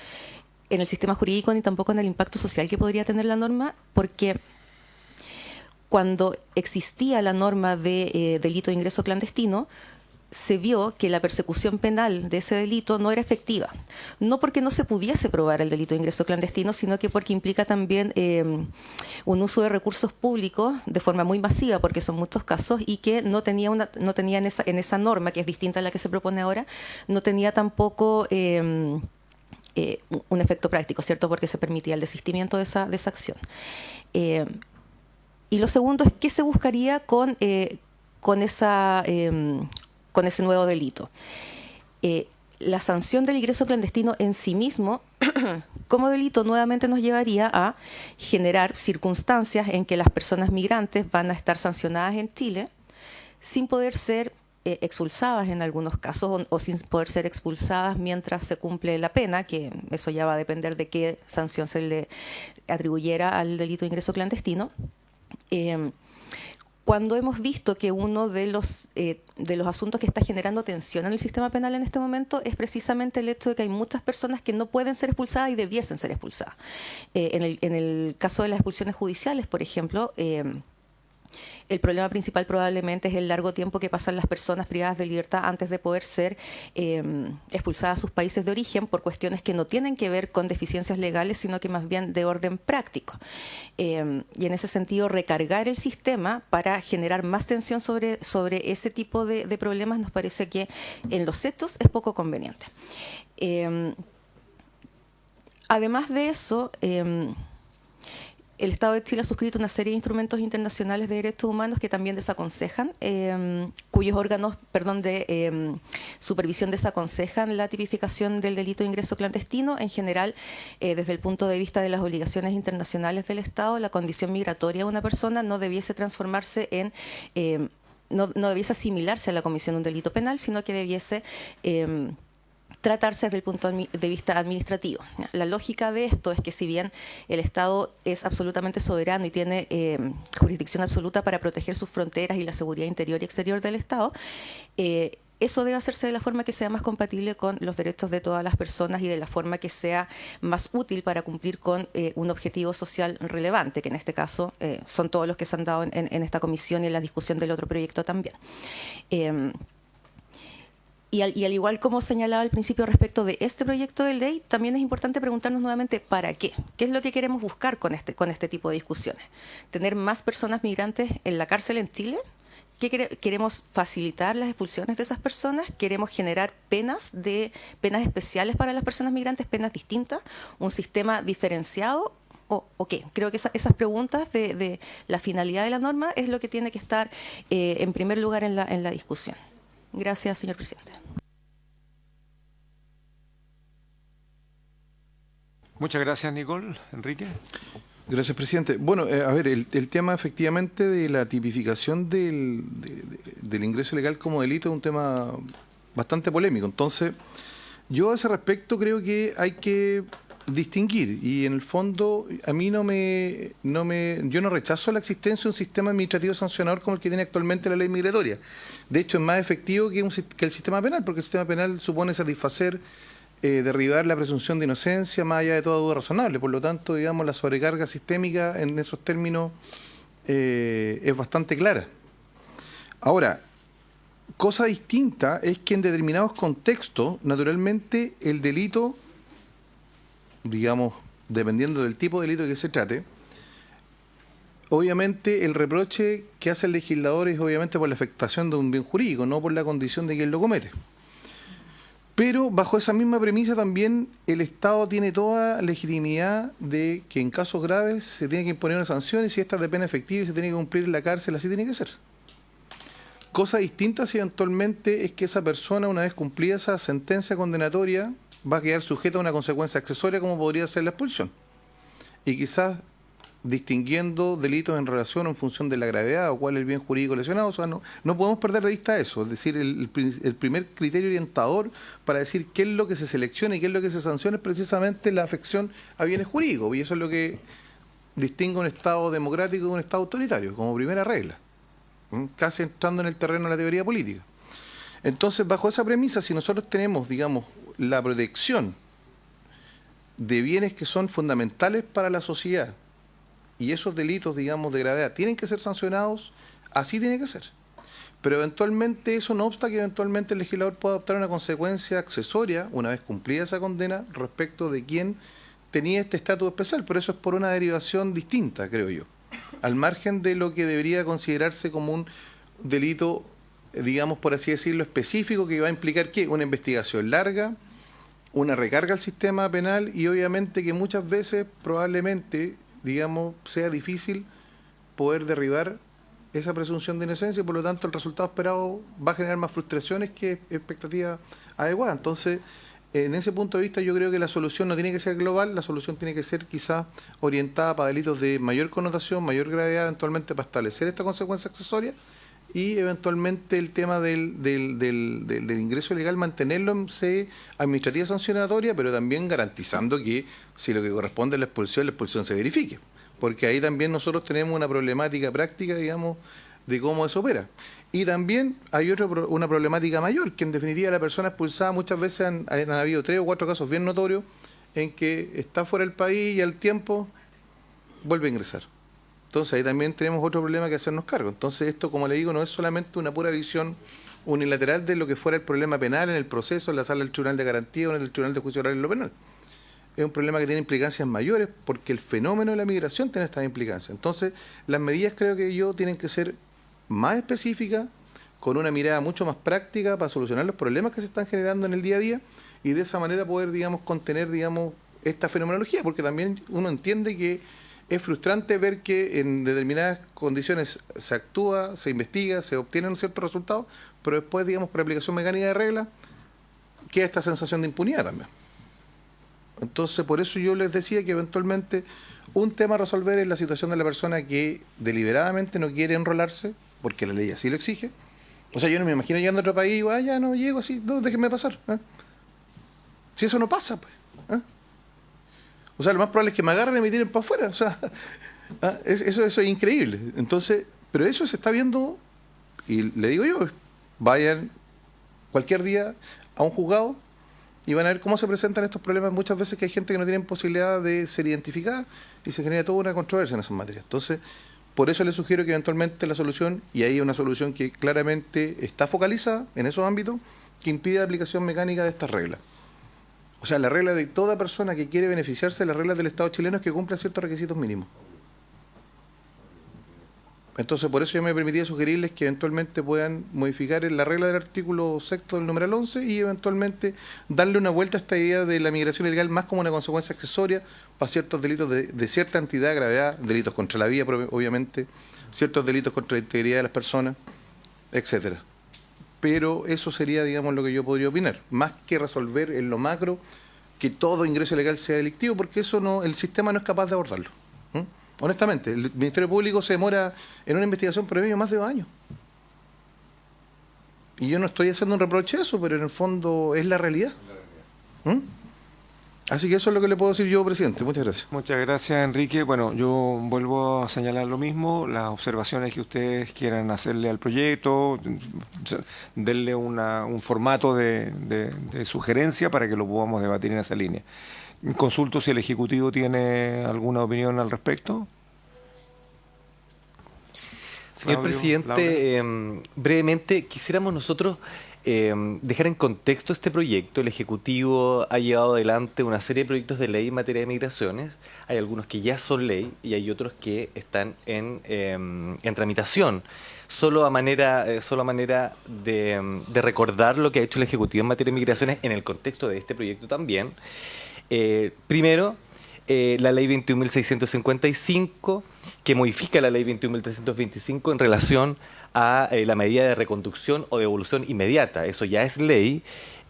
el sistema jurídico, ni tampoco en el impacto social que podría tener la norma, porque cuando existía la norma de delito de ingreso clandestino, se vio que la persecución penal de ese delito no era efectiva. No porque no se pudiese probar el delito de ingreso clandestino, sino que porque implica también un uso de recursos públicos de forma muy masiva, porque son muchos casos, y que no tenía en esa norma, que es distinta a la que se propone ahora, no tenía tampoco un efecto práctico, ¿cierto? Porque se permitía el desistimiento de esa acción. Y lo segundo es qué se buscaría con ese nuevo delito. La sanción del ingreso clandestino en sí mismo, como delito, nuevamente nos llevaría a generar circunstancias en que las personas migrantes van a estar sancionadas en Chile sin poder ser expulsadas en algunos casos o sin poder ser expulsadas mientras se cumple la pena, que eso ya va a depender de qué sanción se le atribuyera al delito de ingreso clandestino. Cuando hemos visto que uno de los asuntos que está generando tensión en el sistema penal en este momento es precisamente el hecho de que hay muchas personas que no pueden ser expulsadas y debiesen ser expulsadas. En el caso de las expulsiones judiciales, por ejemplo, el problema principal probablemente es el largo tiempo que pasan las personas privadas de libertad antes de poder ser expulsadas a sus países de origen por cuestiones que no tienen que ver con deficiencias legales, sino que más bien de orden práctico. Y en ese sentido, recargar el sistema para generar más tensión sobre ese tipo de problemas nos parece que en los hechos es poco conveniente. Además de eso, el Estado de Chile ha suscrito una serie de instrumentos internacionales de derechos humanos que también desaconsejan, cuyos órganos, de supervisión desaconsejan la tipificación del delito de ingreso clandestino. En general, desde el punto de vista de las obligaciones internacionales del Estado, la condición migratoria de una persona no debiese transformarse no debiese asimilarse a la comisión de un delito penal, sino que debiese tratarse desde el punto de vista administrativo. La lógica de esto es que si bien el Estado es absolutamente soberano y tiene jurisdicción absoluta para proteger sus fronteras y la seguridad interior y exterior del Estado, eso debe hacerse de la forma que sea más compatible con los derechos de todas las personas y de la forma que sea más útil para cumplir con un objetivo social relevante, que en este caso son todos los que se han dado en esta comisión y en la discusión del otro proyecto también. al igual como señalaba al principio respecto de este proyecto de ley, también es importante preguntarnos nuevamente ¿para qué? ¿Qué es lo que queremos buscar con este tipo de discusiones? ¿Tener más personas migrantes en la cárcel en Chile? ¿Queremos facilitar las expulsiones de esas personas? ¿Queremos generar penas especiales para las personas migrantes, penas distintas? ¿Un sistema diferenciado? ¿O qué? Creo que esas preguntas de la finalidad de la norma es lo que tiene que estar en primer lugar en la discusión. Gracias, señor presidente. Muchas gracias, Nicole. Enrique. Gracias, presidente. Bueno, a ver, el tema efectivamente de la tipificación del ingreso ilegal como delito es un tema bastante polémico. Entonces, yo a ese respecto creo que hay que distinguir, y en el fondo a mí yo no rechazo la existencia de un sistema administrativo sancionador como el que tiene actualmente la ley migratoria. De hecho, es más efectivo que el sistema penal, porque el sistema penal supone satisfacer, derribar la presunción de inocencia más allá de toda duda razonable. Por lo tanto, digamos, la sobrecarga sistémica en esos términos es bastante clara. Ahora, cosa distinta es que en determinados contextos, naturalmente, el delito, digamos, dependiendo del tipo de delito que se trate, obviamente el reproche que hace el legislador es obviamente por la afectación de un bien jurídico, no por la condición de quien lo comete. Pero bajo esa misma premisa también el Estado tiene toda legitimidad de que en casos graves se tiene que imponer una sanción, y si esta es de pena efectiva y se tiene que cumplir en la cárcel, así tiene que ser. Cosa distinta si eventualmente es que esa persona, una vez cumplida esa sentencia condenatoria, va a quedar sujeta a una consecuencia accesoria como podría ser la expulsión. Y quizás distinguiendo delitos en relación o en función de la gravedad o cuál es el bien jurídico lesionado, o sea, no podemos perder de vista eso, es decir, el primer criterio orientador para decir qué es lo que se selecciona y qué es lo que se sanciona es precisamente la afección a bienes jurídicos, y eso es lo que distingue un Estado democrático de un Estado autoritario, como primera regla, casi entrando en el terreno de la teoría política. Entonces, bajo esa premisa, si nosotros tenemos, digamos, la protección de bienes que son fundamentales para la sociedad, y esos delitos, digamos, de gravedad tienen que ser sancionados, así tiene que ser. Pero eventualmente eso no obsta que eventualmente el legislador pueda adoptar una consecuencia accesoria, una vez cumplida esa condena, respecto de quién tenía este estatus especial. Pero eso es por una derivación distinta, creo yo, al margen de lo que debería considerarse como un delito, digamos, por así decirlo, específico, que va a implicar ¿qué? Una investigación larga, una recarga al sistema penal, y obviamente que muchas veces probablemente, digamos, sea difícil poder derribar esa presunción de inocencia, y por lo tanto el resultado esperado va a generar más frustraciones que expectativas adecuadas. Entonces, en ese punto de vista, yo creo que la solución no tiene que ser global, la solución tiene que ser quizás orientada para delitos de mayor connotación, mayor gravedad, eventualmente para establecer esta consecuencia accesoria, y eventualmente el tema del ingreso ilegal mantenerlo en sede administrativa sancionatoria, pero también garantizando que si lo que corresponde a la expulsión se verifique. Porque ahí también nosotros tenemos una problemática práctica, digamos, de cómo eso opera. Y también hay una problemática mayor, que en definitiva la persona expulsada muchas veces han habido 3 o 4 casos bien notorios en que está fuera del país y al tiempo vuelve a ingresar. Entonces ahí también tenemos otro problema que hacernos cargo. Entonces esto, como le digo, no es solamente una pura visión unilateral de lo que fuera el problema penal en el proceso, en la sala del Tribunal de Garantía o en el Tribunal de Juicio Oral en lo penal. Es un problema que tiene implicancias mayores porque el fenómeno de la migración tiene estas implicancias. Entonces las medidas, creo que tienen que ser más específicas, con una mirada mucho más práctica para solucionar los problemas que se están generando en el día a día, y de esa manera poder, digamos, contener, digamos, esta fenomenología, porque también uno entiende que es frustrante ver que en determinadas condiciones se actúa, se investiga, se obtienen ciertos resultados, pero después, digamos, por aplicación mecánica de reglas, queda esta sensación de impunidad también. Entonces, por eso yo les decía que eventualmente un tema a resolver es la situación de la persona que deliberadamente no quiere enrolarse, porque la ley así lo exige. O sea, yo no me imagino llegando a otro país y digo, ya no llego así, no, déjenme pasar. Si eso no pasa, pues. O sea, lo más probable es que me agarren y me tiren para afuera. O sea, eso es increíble. Entonces, pero eso se está viendo, y le digo yo, vayan cualquier día a un juzgado y van a ver cómo se presentan estos problemas. Muchas veces que hay gente que no tiene posibilidad de ser identificada y se genera toda una controversia en esas materias. Entonces, por eso les sugiero que eventualmente la solución, y ahí hay una solución que claramente está focalizada en esos ámbitos, que impide la aplicación mecánica de estas reglas. O sea, la regla de toda persona que quiere beneficiarse de las reglas del Estado chileno es que cumpla ciertos requisitos mínimos. Entonces, por eso yo me permitía sugerirles que eventualmente puedan modificar la regla del artículo 6 del numeral 11 y eventualmente darle una vuelta a esta idea de la migración ilegal más como una consecuencia accesoria para ciertos delitos de cierta entidad, gravedad, delitos contra la vida, obviamente, ciertos delitos contra la integridad de las personas, etcétera. Pero eso sería, digamos, lo que yo podría opinar, más que resolver en lo macro que todo ingreso ilegal sea delictivo, porque eso no, el sistema no es capaz de abordarlo. Honestamente, el Ministerio Público se demora en una investigación promedio más de 2 años. Y yo no estoy haciendo un reproche a eso, pero en el fondo es la realidad. Así que eso es lo que le puedo decir yo, presidente. Muchas gracias. Muchas gracias, Enrique. Bueno, yo vuelvo a señalar lo mismo, las observaciones que ustedes quieran hacerle al proyecto, denle un formato de sugerencia para que lo podamos debatir en esa línea. Consulto si el Ejecutivo tiene alguna opinión al respecto. Señor presidente, brevemente quisiéramos nosotros dejar en contexto este proyecto. El Ejecutivo ha llevado adelante una serie de proyectos de ley en materia de migraciones. Hay algunos que ya son ley y hay otros que están en tramitación. Solo a manera de recordar lo que ha hecho el Ejecutivo en materia de migraciones en el contexto de este proyecto también. Primero, la ley 21.655, que modifica la ley 21.325 en relación a la medida de reconducción o devolución inmediata. Eso ya es ley,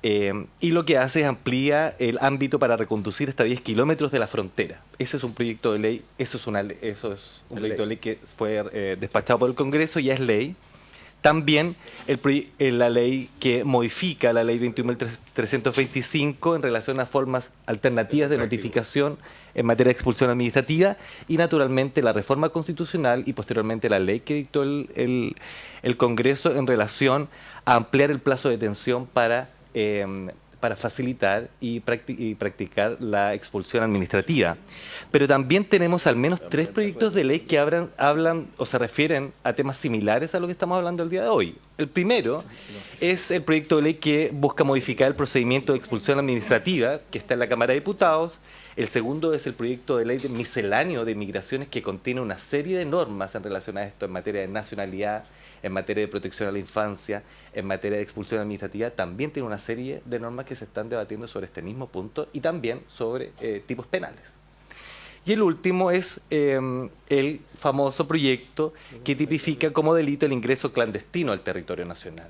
y lo que hace es amplía el ámbito para reconducir hasta 10 kilómetros de la frontera. Ese es un proyecto de ley, eso es un proyecto de ley que fue despachado por el Congreso, ya es ley. También la ley que modifica la ley 21.325 en relación a formas alternativas de notificación en materia de expulsión administrativa, y naturalmente la reforma constitucional y posteriormente la ley que dictó el Congreso en relación a ampliar el plazo de detención para facilitar y practicar la expulsión administrativa. Pero también tenemos al menos 3 proyectos de ley que hablan o se refieren a temas similares a lo que estamos hablando el día de hoy. El primero es el proyecto de ley que busca modificar el procedimiento de expulsión administrativa que está en la Cámara de Diputados. El segundo es el proyecto de ley de misceláneo de migraciones, que contiene una serie de normas en relación a esto en materia de nacionalidad, en materia de protección a la infancia, en materia de expulsión administrativa. También tiene una serie de normas que se están debatiendo sobre este mismo punto y también sobre tipos penales. Y el último es el famoso proyecto que tipifica como delito el ingreso clandestino al territorio nacional.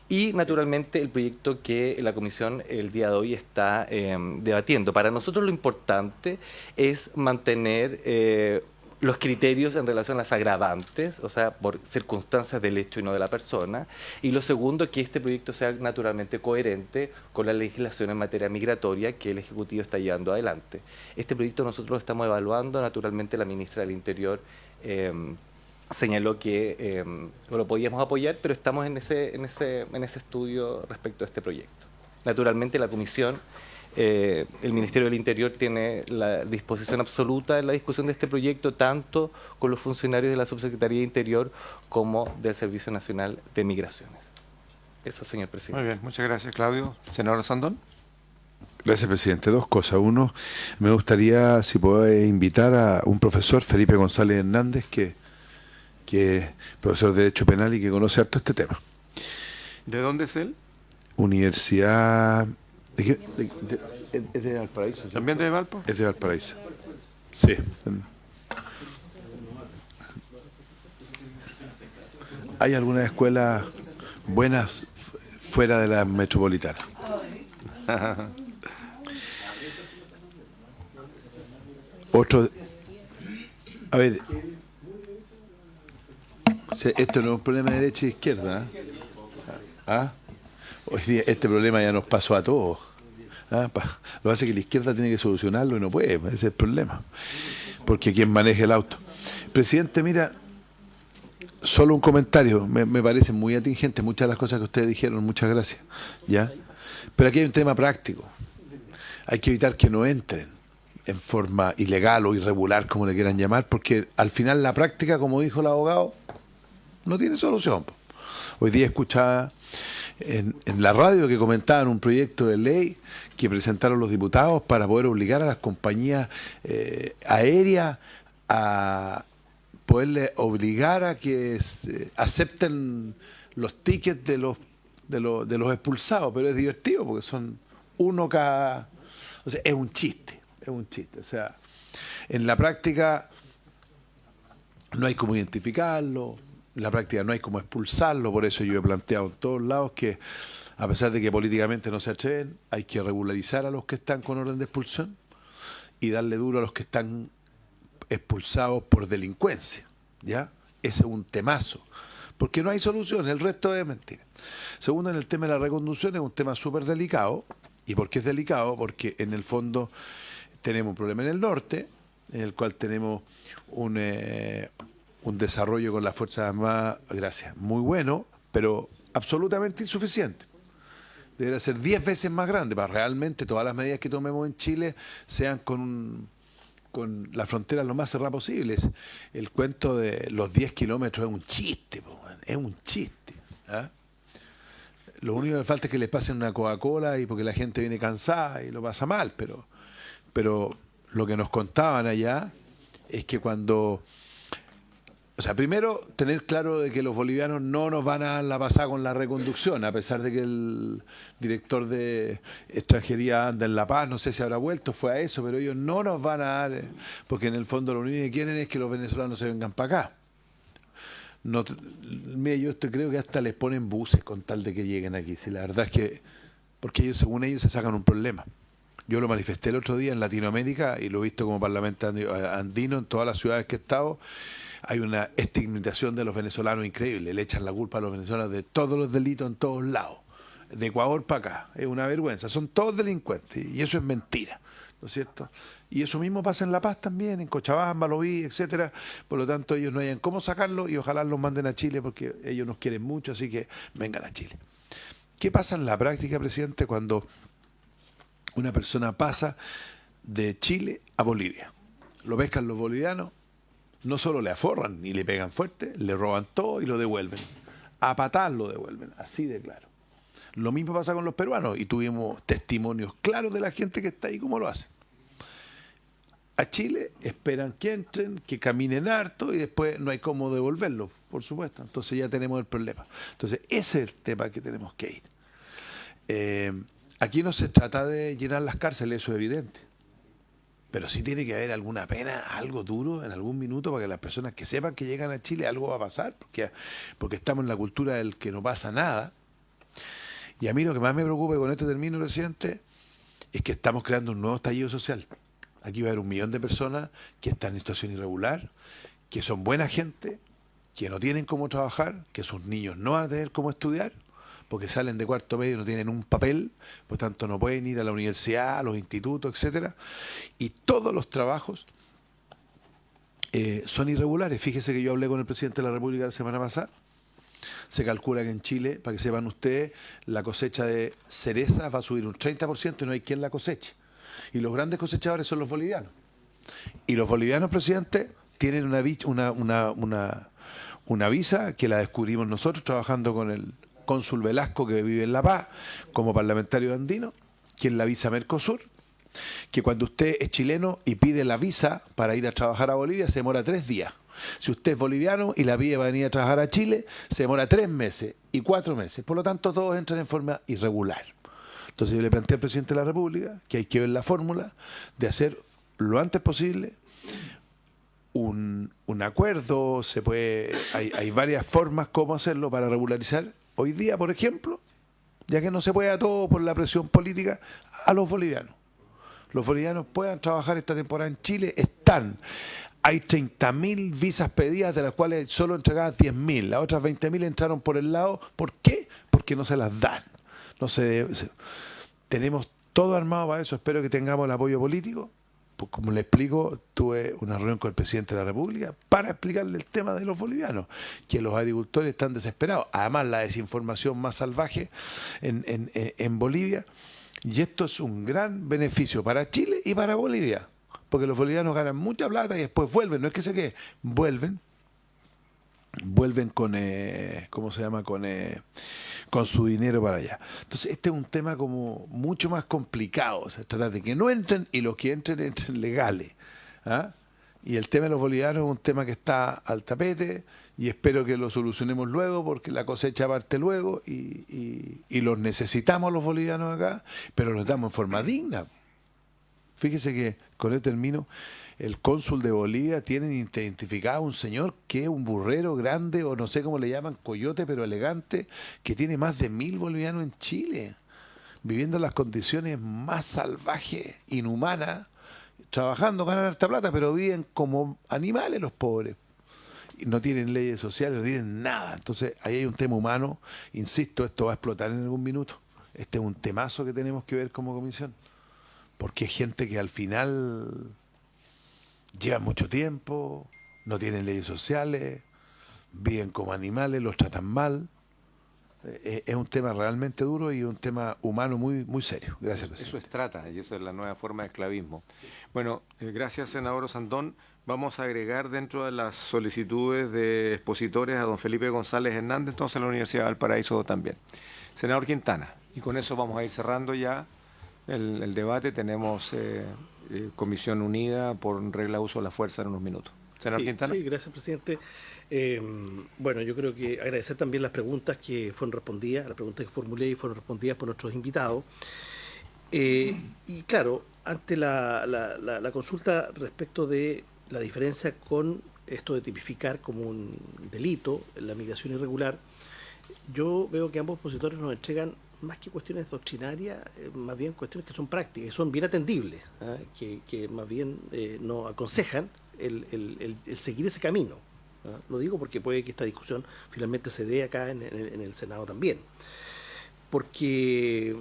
Y naturalmente el proyecto que la Comisión el día de hoy está debatiendo. Para nosotros lo importante es mantener los criterios en relación a las agravantes, o sea, por circunstancias del hecho y no de la persona. Y lo segundo, que este proyecto sea naturalmente coherente con la legislación en materia migratoria que el Ejecutivo está llevando adelante. Este proyecto nosotros lo estamos evaluando, naturalmente la ministra del Interior señaló que lo podíamos apoyar, pero estamos en ese estudio respecto a este proyecto. Naturalmente la Comisión, el Ministerio del Interior tiene la disposición absoluta en la discusión de este proyecto, tanto con los funcionarios de la Subsecretaría de Interior como del Servicio Nacional de Migraciones. Eso, señor presidente. Muy bien, muchas gracias, Claudio. Senador Sandón. Gracias, presidente. 2 cosas. Uno, me gustaría, si puedo, invitar a un profesor, Felipe González Hernández, que es profesor de Derecho Penal y que conoce harto este tema. ¿De dónde es él? Universidad... ¿Es de Valparaíso? ¿Sí? ¿También de Valpo? Es de Valparaíso. Sí. ¿Hay algunas escuelas buenas fuera de la metropolitana? Otro... A ver... Esto no es un problema de derecha e izquierda. ¿Ah? Hoy día este problema ya nos pasó a todos. Lo que hace que la izquierda tiene que solucionarlo y no puede, ese es el problema. Porque quien maneja el auto. Presidente, mira, solo un comentario, me parece muy atingente muchas de las cosas que ustedes dijeron, muchas gracias. ¿Ya? Pero aquí hay un tema práctico. Hay que evitar que no entren en forma ilegal o irregular, como le quieran llamar, porque al final la práctica, como dijo el abogado, no tiene solución. Hoy día escuchaba en la radio que comentaban un proyecto de ley que presentaron los diputados para poder obligar a las compañías aéreas a poderle obligar a que acepten los tickets de los expulsados, pero es divertido porque son uno cada... O sea, es un chiste. O sea, en la práctica no hay cómo identificarlo, en la práctica no hay cómo expulsarlo, por eso yo he planteado en todos lados que, a pesar de que políticamente no se atreven, hay que regularizar a los que están con orden de expulsión y darle duro a los que están expulsados por delincuencia, ¿ya? Ese es un temazo, porque no hay solución, el resto es mentira. Segundo, en el tema de la reconducción es un tema súper delicado. ¿Y por qué es delicado? Porque en el fondo tenemos un problema en el norte, en el cual tenemos un desarrollo con las Fuerzas Armadas, gracias, muy bueno, pero absolutamente insuficiente. Debería ser 10 veces más grande para realmente todas las medidas que tomemos en Chile sean con la frontera lo más cerrada posible. El cuento de los 10 kilómetros es un chiste, es un chiste. ¿Ah? Lo único que falta es que les pasen una Coca-Cola y porque la gente viene cansada y lo pasa mal, pero lo que nos contaban allá es que cuando... O sea, primero, tener claro de que los bolivianos no nos van a dar la pasada con la reconducción, a pesar de que el director de extranjería anda en La Paz, no sé si habrá vuelto, fue a eso, pero ellos no nos van a dar, porque en el fondo lo único que quieren es que los venezolanos se vengan para acá. No, mire, yo creo que hasta les ponen buses con tal de que lleguen aquí. Si la verdad es que, porque ellos, según ellos, se sacan un problema. Yo lo manifesté el otro día en Latinoamérica y lo he visto como parlamentario andino en todas las ciudades que he estado. Hay una estigmatización de los venezolanos increíble. Le echan la culpa a los venezolanos de todos los delitos en todos lados. De Ecuador para acá. Es una vergüenza. Son todos delincuentes. Y eso es mentira. ¿No es cierto? Y eso mismo pasa en La Paz también, en Cochabamba, lo vi, etcétera. Por lo tanto, ellos no hayan cómo sacarlo y ojalá los manden a Chile porque ellos nos quieren mucho, así que vengan a Chile. ¿Qué pasa en la práctica, presidente, cuando una persona pasa de Chile a Bolivia? Lo pescan los bolivianos, no solo le aforran y le pegan fuerte, le roban todo y lo devuelven. A patadas lo devuelven, así de claro. Lo mismo pasa con los peruanos y tuvimos testimonios claros de la gente que está ahí, cómo lo hacen. A Chile esperan que entren, que caminen harto y después no hay cómo devolverlo, por supuesto. Entonces ya tenemos el problema. Entonces ese es el tema que tenemos que ir. Aquí no se trata de llenar las cárceles, eso es evidente. Pero sí tiene que haber alguna pena, algo duro en algún minuto para que las personas que sepan que llegan a Chile algo va a pasar, porque estamos en la cultura del que no pasa nada. Y a mí lo que más me preocupa, y con esto termino, presidente, es que estamos creando un nuevo estallido social. Aquí va a haber 1 millón de personas que están en situación irregular, que son buena gente, que no tienen cómo trabajar, que sus niños no van a tener cómo estudiar, porque salen de cuarto medio y no tienen un papel, por tanto no pueden ir a la universidad, a los institutos, etcétera. Y todos los trabajos son irregulares. Fíjese que yo hablé con el presidente de la República la semana pasada. Se calcula que en Chile, para que sepan ustedes, la cosecha de cerezas va a subir un 30% y no hay quien la coseche. Y los grandes cosechadores son los bolivianos. Y los bolivianos, presidente, tienen una visa que la descubrimos nosotros trabajando con el cónsul Velasco, que vive en La Paz, como parlamentario andino, que es la visa Mercosur, que cuando usted es chileno y pide la visa para ir a trabajar a Bolivia, se demora 3 días. Si usted es boliviano y la pide para venir a trabajar a Chile, se demora 3 meses y 4 meses. Por lo tanto, todos entran en forma irregular. Entonces yo le planteé al presidente de la República que hay que ver la fórmula de hacer lo antes posible un acuerdo. Hay varias formas cómo hacerlo para regularizar. Hoy día, por ejemplo, ya que no se puede a todo por la presión política, a los bolivianos. Los bolivianos puedan trabajar esta temporada en Chile, hay 30.000 visas pedidas, de las cuales solo entregadas 10.000. Las otras 20.000 entraron por el lado. ¿Por qué? Porque no se las dan. Tenemos todo armado para eso. Espero que tengamos el apoyo político. Pues como le explico, tuve una reunión con el presidente de la República para explicarle el tema de los bolivianos, que los agricultores están desesperados. Además, la desinformación más salvaje en Bolivia. Y esto es un gran beneficio para Chile y para Bolivia. Porque los bolivianos ganan mucha plata y después vuelven, no es que se queden, vuelven vuelven con, ¿cómo se llama? Con su dinero para allá. Entonces, este es un tema como mucho más complicado. O sea, tratar de que no entren y los que entren legales. ¿Ah? Y el tema de los bolivianos es un tema que está al tapete y espero que lo solucionemos luego porque la cosecha parte luego y los necesitamos los bolivianos acá, pero los damos en forma digna. Fíjese que, con el término, el cónsul de Bolivia tiene identificado a un señor que es un burrero grande, o no sé cómo le llaman, coyote, pero elegante, que tiene más de 1000 bolivianos en Chile, viviendo en las condiciones más salvajes, inhumanas, trabajando, ganan harta plata, pero viven como animales los pobres. Y no tienen leyes sociales, no tienen nada. Entonces, ahí hay un tema humano. Insisto, esto va a explotar en algún minuto. Este es un temazo que tenemos que ver como comisión. Porque hay gente que al final lleva mucho tiempo, no tienen leyes sociales, viven como animales, los tratan mal. Es un tema realmente duro y un tema humano muy, muy serio. Gracias, presidente. Eso es trata y esa es la nueva forma de esclavismo. Bueno, gracias, senador Osandón. Vamos a agregar dentro de las solicitudes de expositores a don Felipe González Hernández, entonces a la Universidad de Valparaíso también. Senador Quintana, y con eso vamos a ir cerrando ya el debate. Tenemos comisión unida por regla de uso de la fuerza en unos minutos. Senador Quintana. Sí, gracias, presidente. Bueno, yo creo que agradecer también las preguntas que fueron respondidas, las preguntas que formulé y fueron respondidas por nuestros invitados. Y claro, ante la consulta respecto de la diferencia con esto de tipificar como un delito la migración irregular, yo veo que ambos opositores nos entregan más que cuestiones doctrinarias, más bien cuestiones que son prácticas, que son bien atendibles, que más bien nos aconsejan el seguir ese camino. Lo digo porque puede que esta discusión finalmente se dé acá en el Senado también. Porque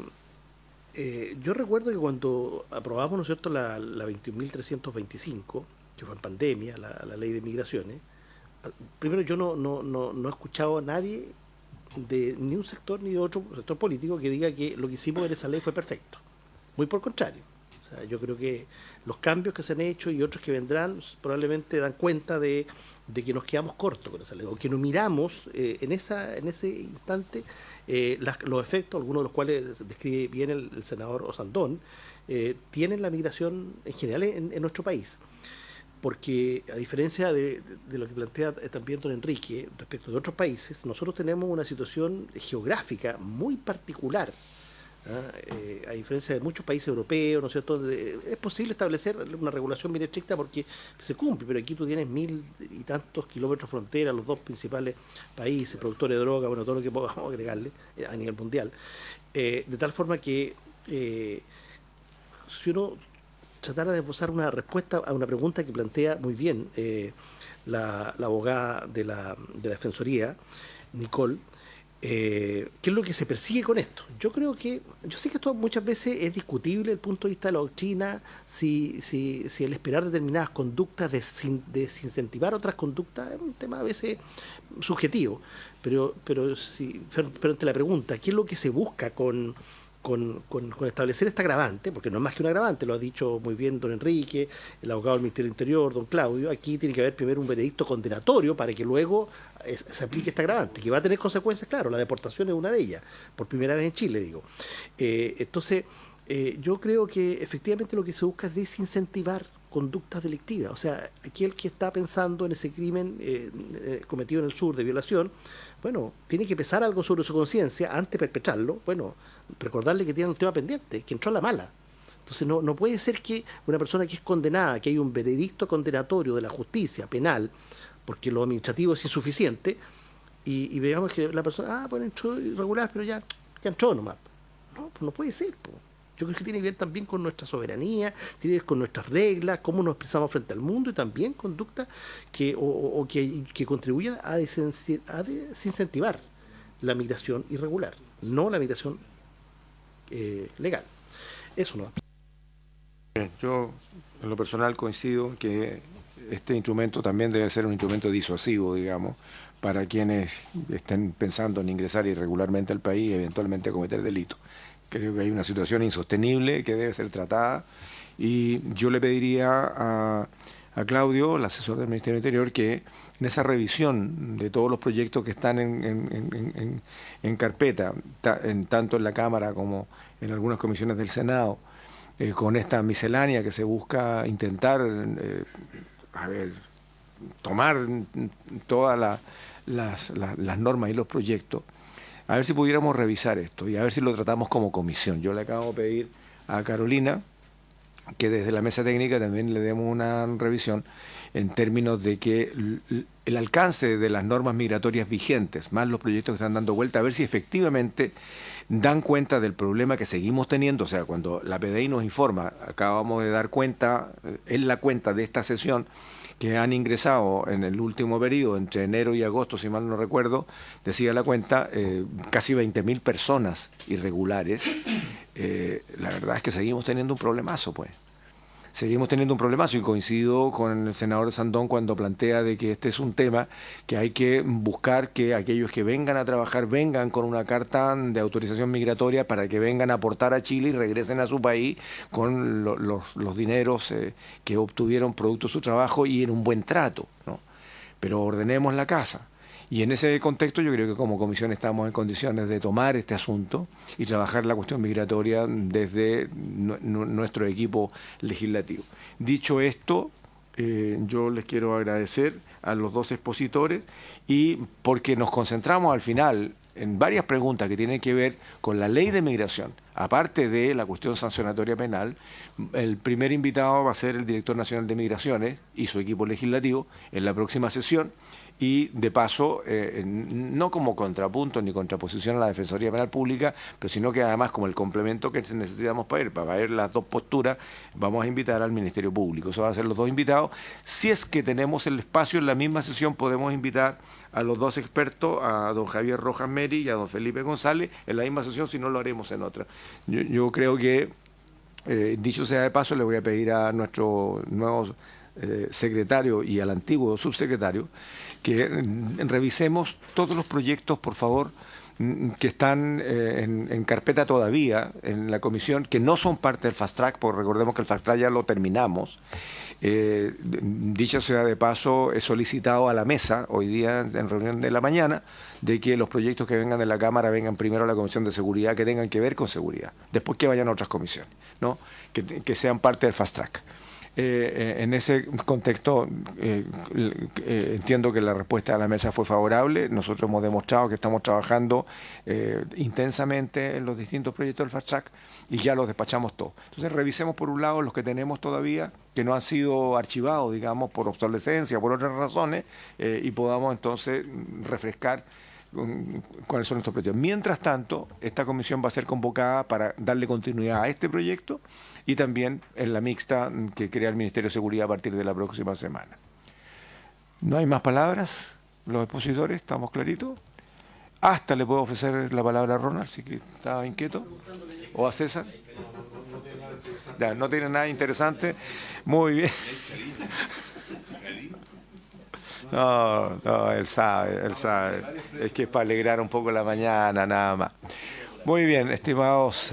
yo recuerdo que cuando aprobamos, ¿no es cierto?, la 21.325, que fue en pandemia, la ley de migraciones, primero yo no he escuchado a nadie de ni un sector ni de otro sector político que diga que lo que hicimos en esa ley fue perfecto. Muy por el contrario. O sea, yo creo que los cambios que se han hecho y otros que vendrán probablemente dan cuenta de que nos quedamos cortos con esa ley, o que no miramos en ese instante los efectos, algunos de los cuales describe bien el senador Osandón, tienen la migración en general en nuestro país. Porque a diferencia de lo que plantea también don Enrique respecto de otros países, nosotros tenemos una situación geográfica muy particular. A diferencia de muchos países europeos, ¿no es cierto? Es posible establecer una regulación bien estricta porque se cumple, pero aquí tú tienes 1000 y tantos kilómetros frontera, los dos principales países, productores de droga, bueno, todo lo que podamos agregarle a nivel mundial. De tal forma que si uno tratara de esbozar una respuesta a una pregunta que plantea muy bien la abogada de la Defensoría, Nicole, ¿qué es lo que se persigue con esto? Yo creo que, yo sé que esto muchas veces es discutible desde el punto de vista de la doctrina, si el esperar determinadas conductas, desincentivar otras conductas, es un tema a veces subjetivo, pero ante la pregunta, ¿qué es lo que se busca con establecer esta agravante? Porque no es más que un agravante, lo ha dicho muy bien don Enrique, el abogado del Ministerio del Interior, don Claudio. Aquí tiene que haber primero un veredicto condenatorio para que luego se aplique esta agravante, que va a tener consecuencias, claro, la deportación es una de ellas, por primera vez en Chile, digo. Entonces, yo creo que efectivamente lo que se busca es desincentivar conductas delictivas. O sea, aquel que está pensando en ese crimen cometido en el sur de violación, bueno, tiene que pesar algo sobre su conciencia antes de perpetrarlo. Bueno, recordarle que tiene un tema pendiente, que entró a la mala. Entonces no puede ser que una persona que es condenada, que hay un veredicto condenatorio de la justicia penal, porque lo administrativo es insuficiente, y veamos que la persona, bueno, entró irregular, pero ya entró nomás. No, pues no puede ser, pues. Yo creo que tiene que ver también con nuestra soberanía, tiene que ver con nuestras reglas, cómo nos expresamos frente al mundo, y también conductas que contribuyan a desincentivar la migración irregular, no la migración legal. Eso no. Yo, en lo personal, coincido que este instrumento también debe ser un instrumento disuasivo, digamos, para quienes estén pensando en ingresar irregularmente al país y eventualmente cometer delitos. Creo que hay una situación insostenible que debe ser tratada y yo le pediría Claudio, el asesor del Ministerio del Interior, que en esa revisión de todos los proyectos que están en carpeta, tanto en la Cámara como en algunas comisiones del Senado, con esta miscelánea que se busca intentar tomar todas las normas y los proyectos, a ver si pudiéramos revisar esto y a ver si lo tratamos como comisión. Yo le acabo de pedir a Carolina que desde la mesa técnica también le demos una revisión en términos de que el alcance de las normas migratorias vigentes, más los proyectos que están dando vuelta, a ver si efectivamente dan cuenta del problema que seguimos teniendo. O sea, cuando la PDI nos informa, acabamos de dar cuenta, en la cuenta de esta sesión, que han ingresado en el último periodo, entre enero y agosto, si mal no recuerdo, decía la cuenta, casi 20.000 personas irregulares. La verdad es que seguimos teniendo un problemazo, pues. Seguimos teniendo un problemazo, y coincido con el senador Sandón cuando plantea de que este es un tema que hay que buscar que aquellos que vengan a trabajar vengan con una carta de autorización migratoria para que vengan a aportar a Chile y regresen a su país con los dineros que obtuvieron producto de su trabajo y en un buen trato, ¿no? Pero ordenemos la casa. Y en ese contexto yo creo que como comisión estamos en condiciones de tomar este asunto y trabajar la cuestión migratoria desde nuestro equipo legislativo. Dicho esto, yo les quiero agradecer a los dos expositores, y porque nos concentramos al final en varias preguntas que tienen que ver con la ley de migración, aparte de la cuestión sancionatoria penal. El primer invitado va a ser el director nacional de Migraciones y su equipo legislativo en la próxima sesión. Y de paso, no como contrapunto ni contraposición a la Defensoría Penal Pública, pero sino que además como el complemento que necesitamos para ver las dos posturas, vamos a invitar al Ministerio Público. Eso van a ser los dos invitados. Si es que tenemos el espacio en la misma sesión, podemos invitar a los dos expertos, a don Javier Rojas Meri y a don Felipe González, en la misma sesión, si no lo haremos en otra. Yo creo que, dicho sea de paso, le voy a pedir a nuestro nuevo secretario y al antiguo subsecretario que revisemos todos los proyectos, por favor, que están en carpeta todavía en la comisión, que no son parte del Fast Track, porque recordemos que el Fast Track ya lo terminamos. Dicho sea de paso, he solicitado a la mesa, hoy día en reunión de la mañana, de que los proyectos que vengan de la Cámara vengan primero a la Comisión de Seguridad, que tengan que ver con seguridad, después que vayan a otras comisiones, ¿no? Que sean parte del Fast Track. En ese contexto, entiendo que la respuesta de la mesa fue favorable. Nosotros hemos demostrado que estamos trabajando intensamente en los distintos proyectos del Fast Track y ya los despachamos todos. Entonces, revisemos por un lado los que tenemos todavía, que no han sido archivados, digamos, por obsolescencia, por otras razones, y podamos entonces refrescar cuáles son nuestros proyectos. Mientras tanto, esta comisión va a ser convocada para darle continuidad a este proyecto y también en la mixta que crea el Ministerio de Seguridad a partir de la próxima semana. ¿No hay más palabras? Los expositores, ¿estamos claritos? Hasta le puedo ofrecer la palabra a Ronald, si que estaba inquieto, o a César. Ya, no tiene nada interesante. Muy bien. No, él sabe. Es que es para alegrar un poco la mañana, nada más. Muy bien, estimados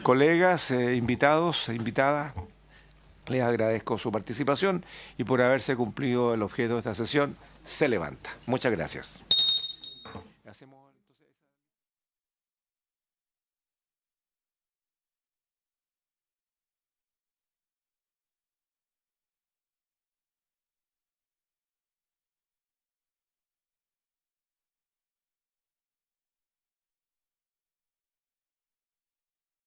colegas, invitados e invitadas, les agradezco su participación y por haberse cumplido el objeto de esta sesión, se levanta. Muchas gracias.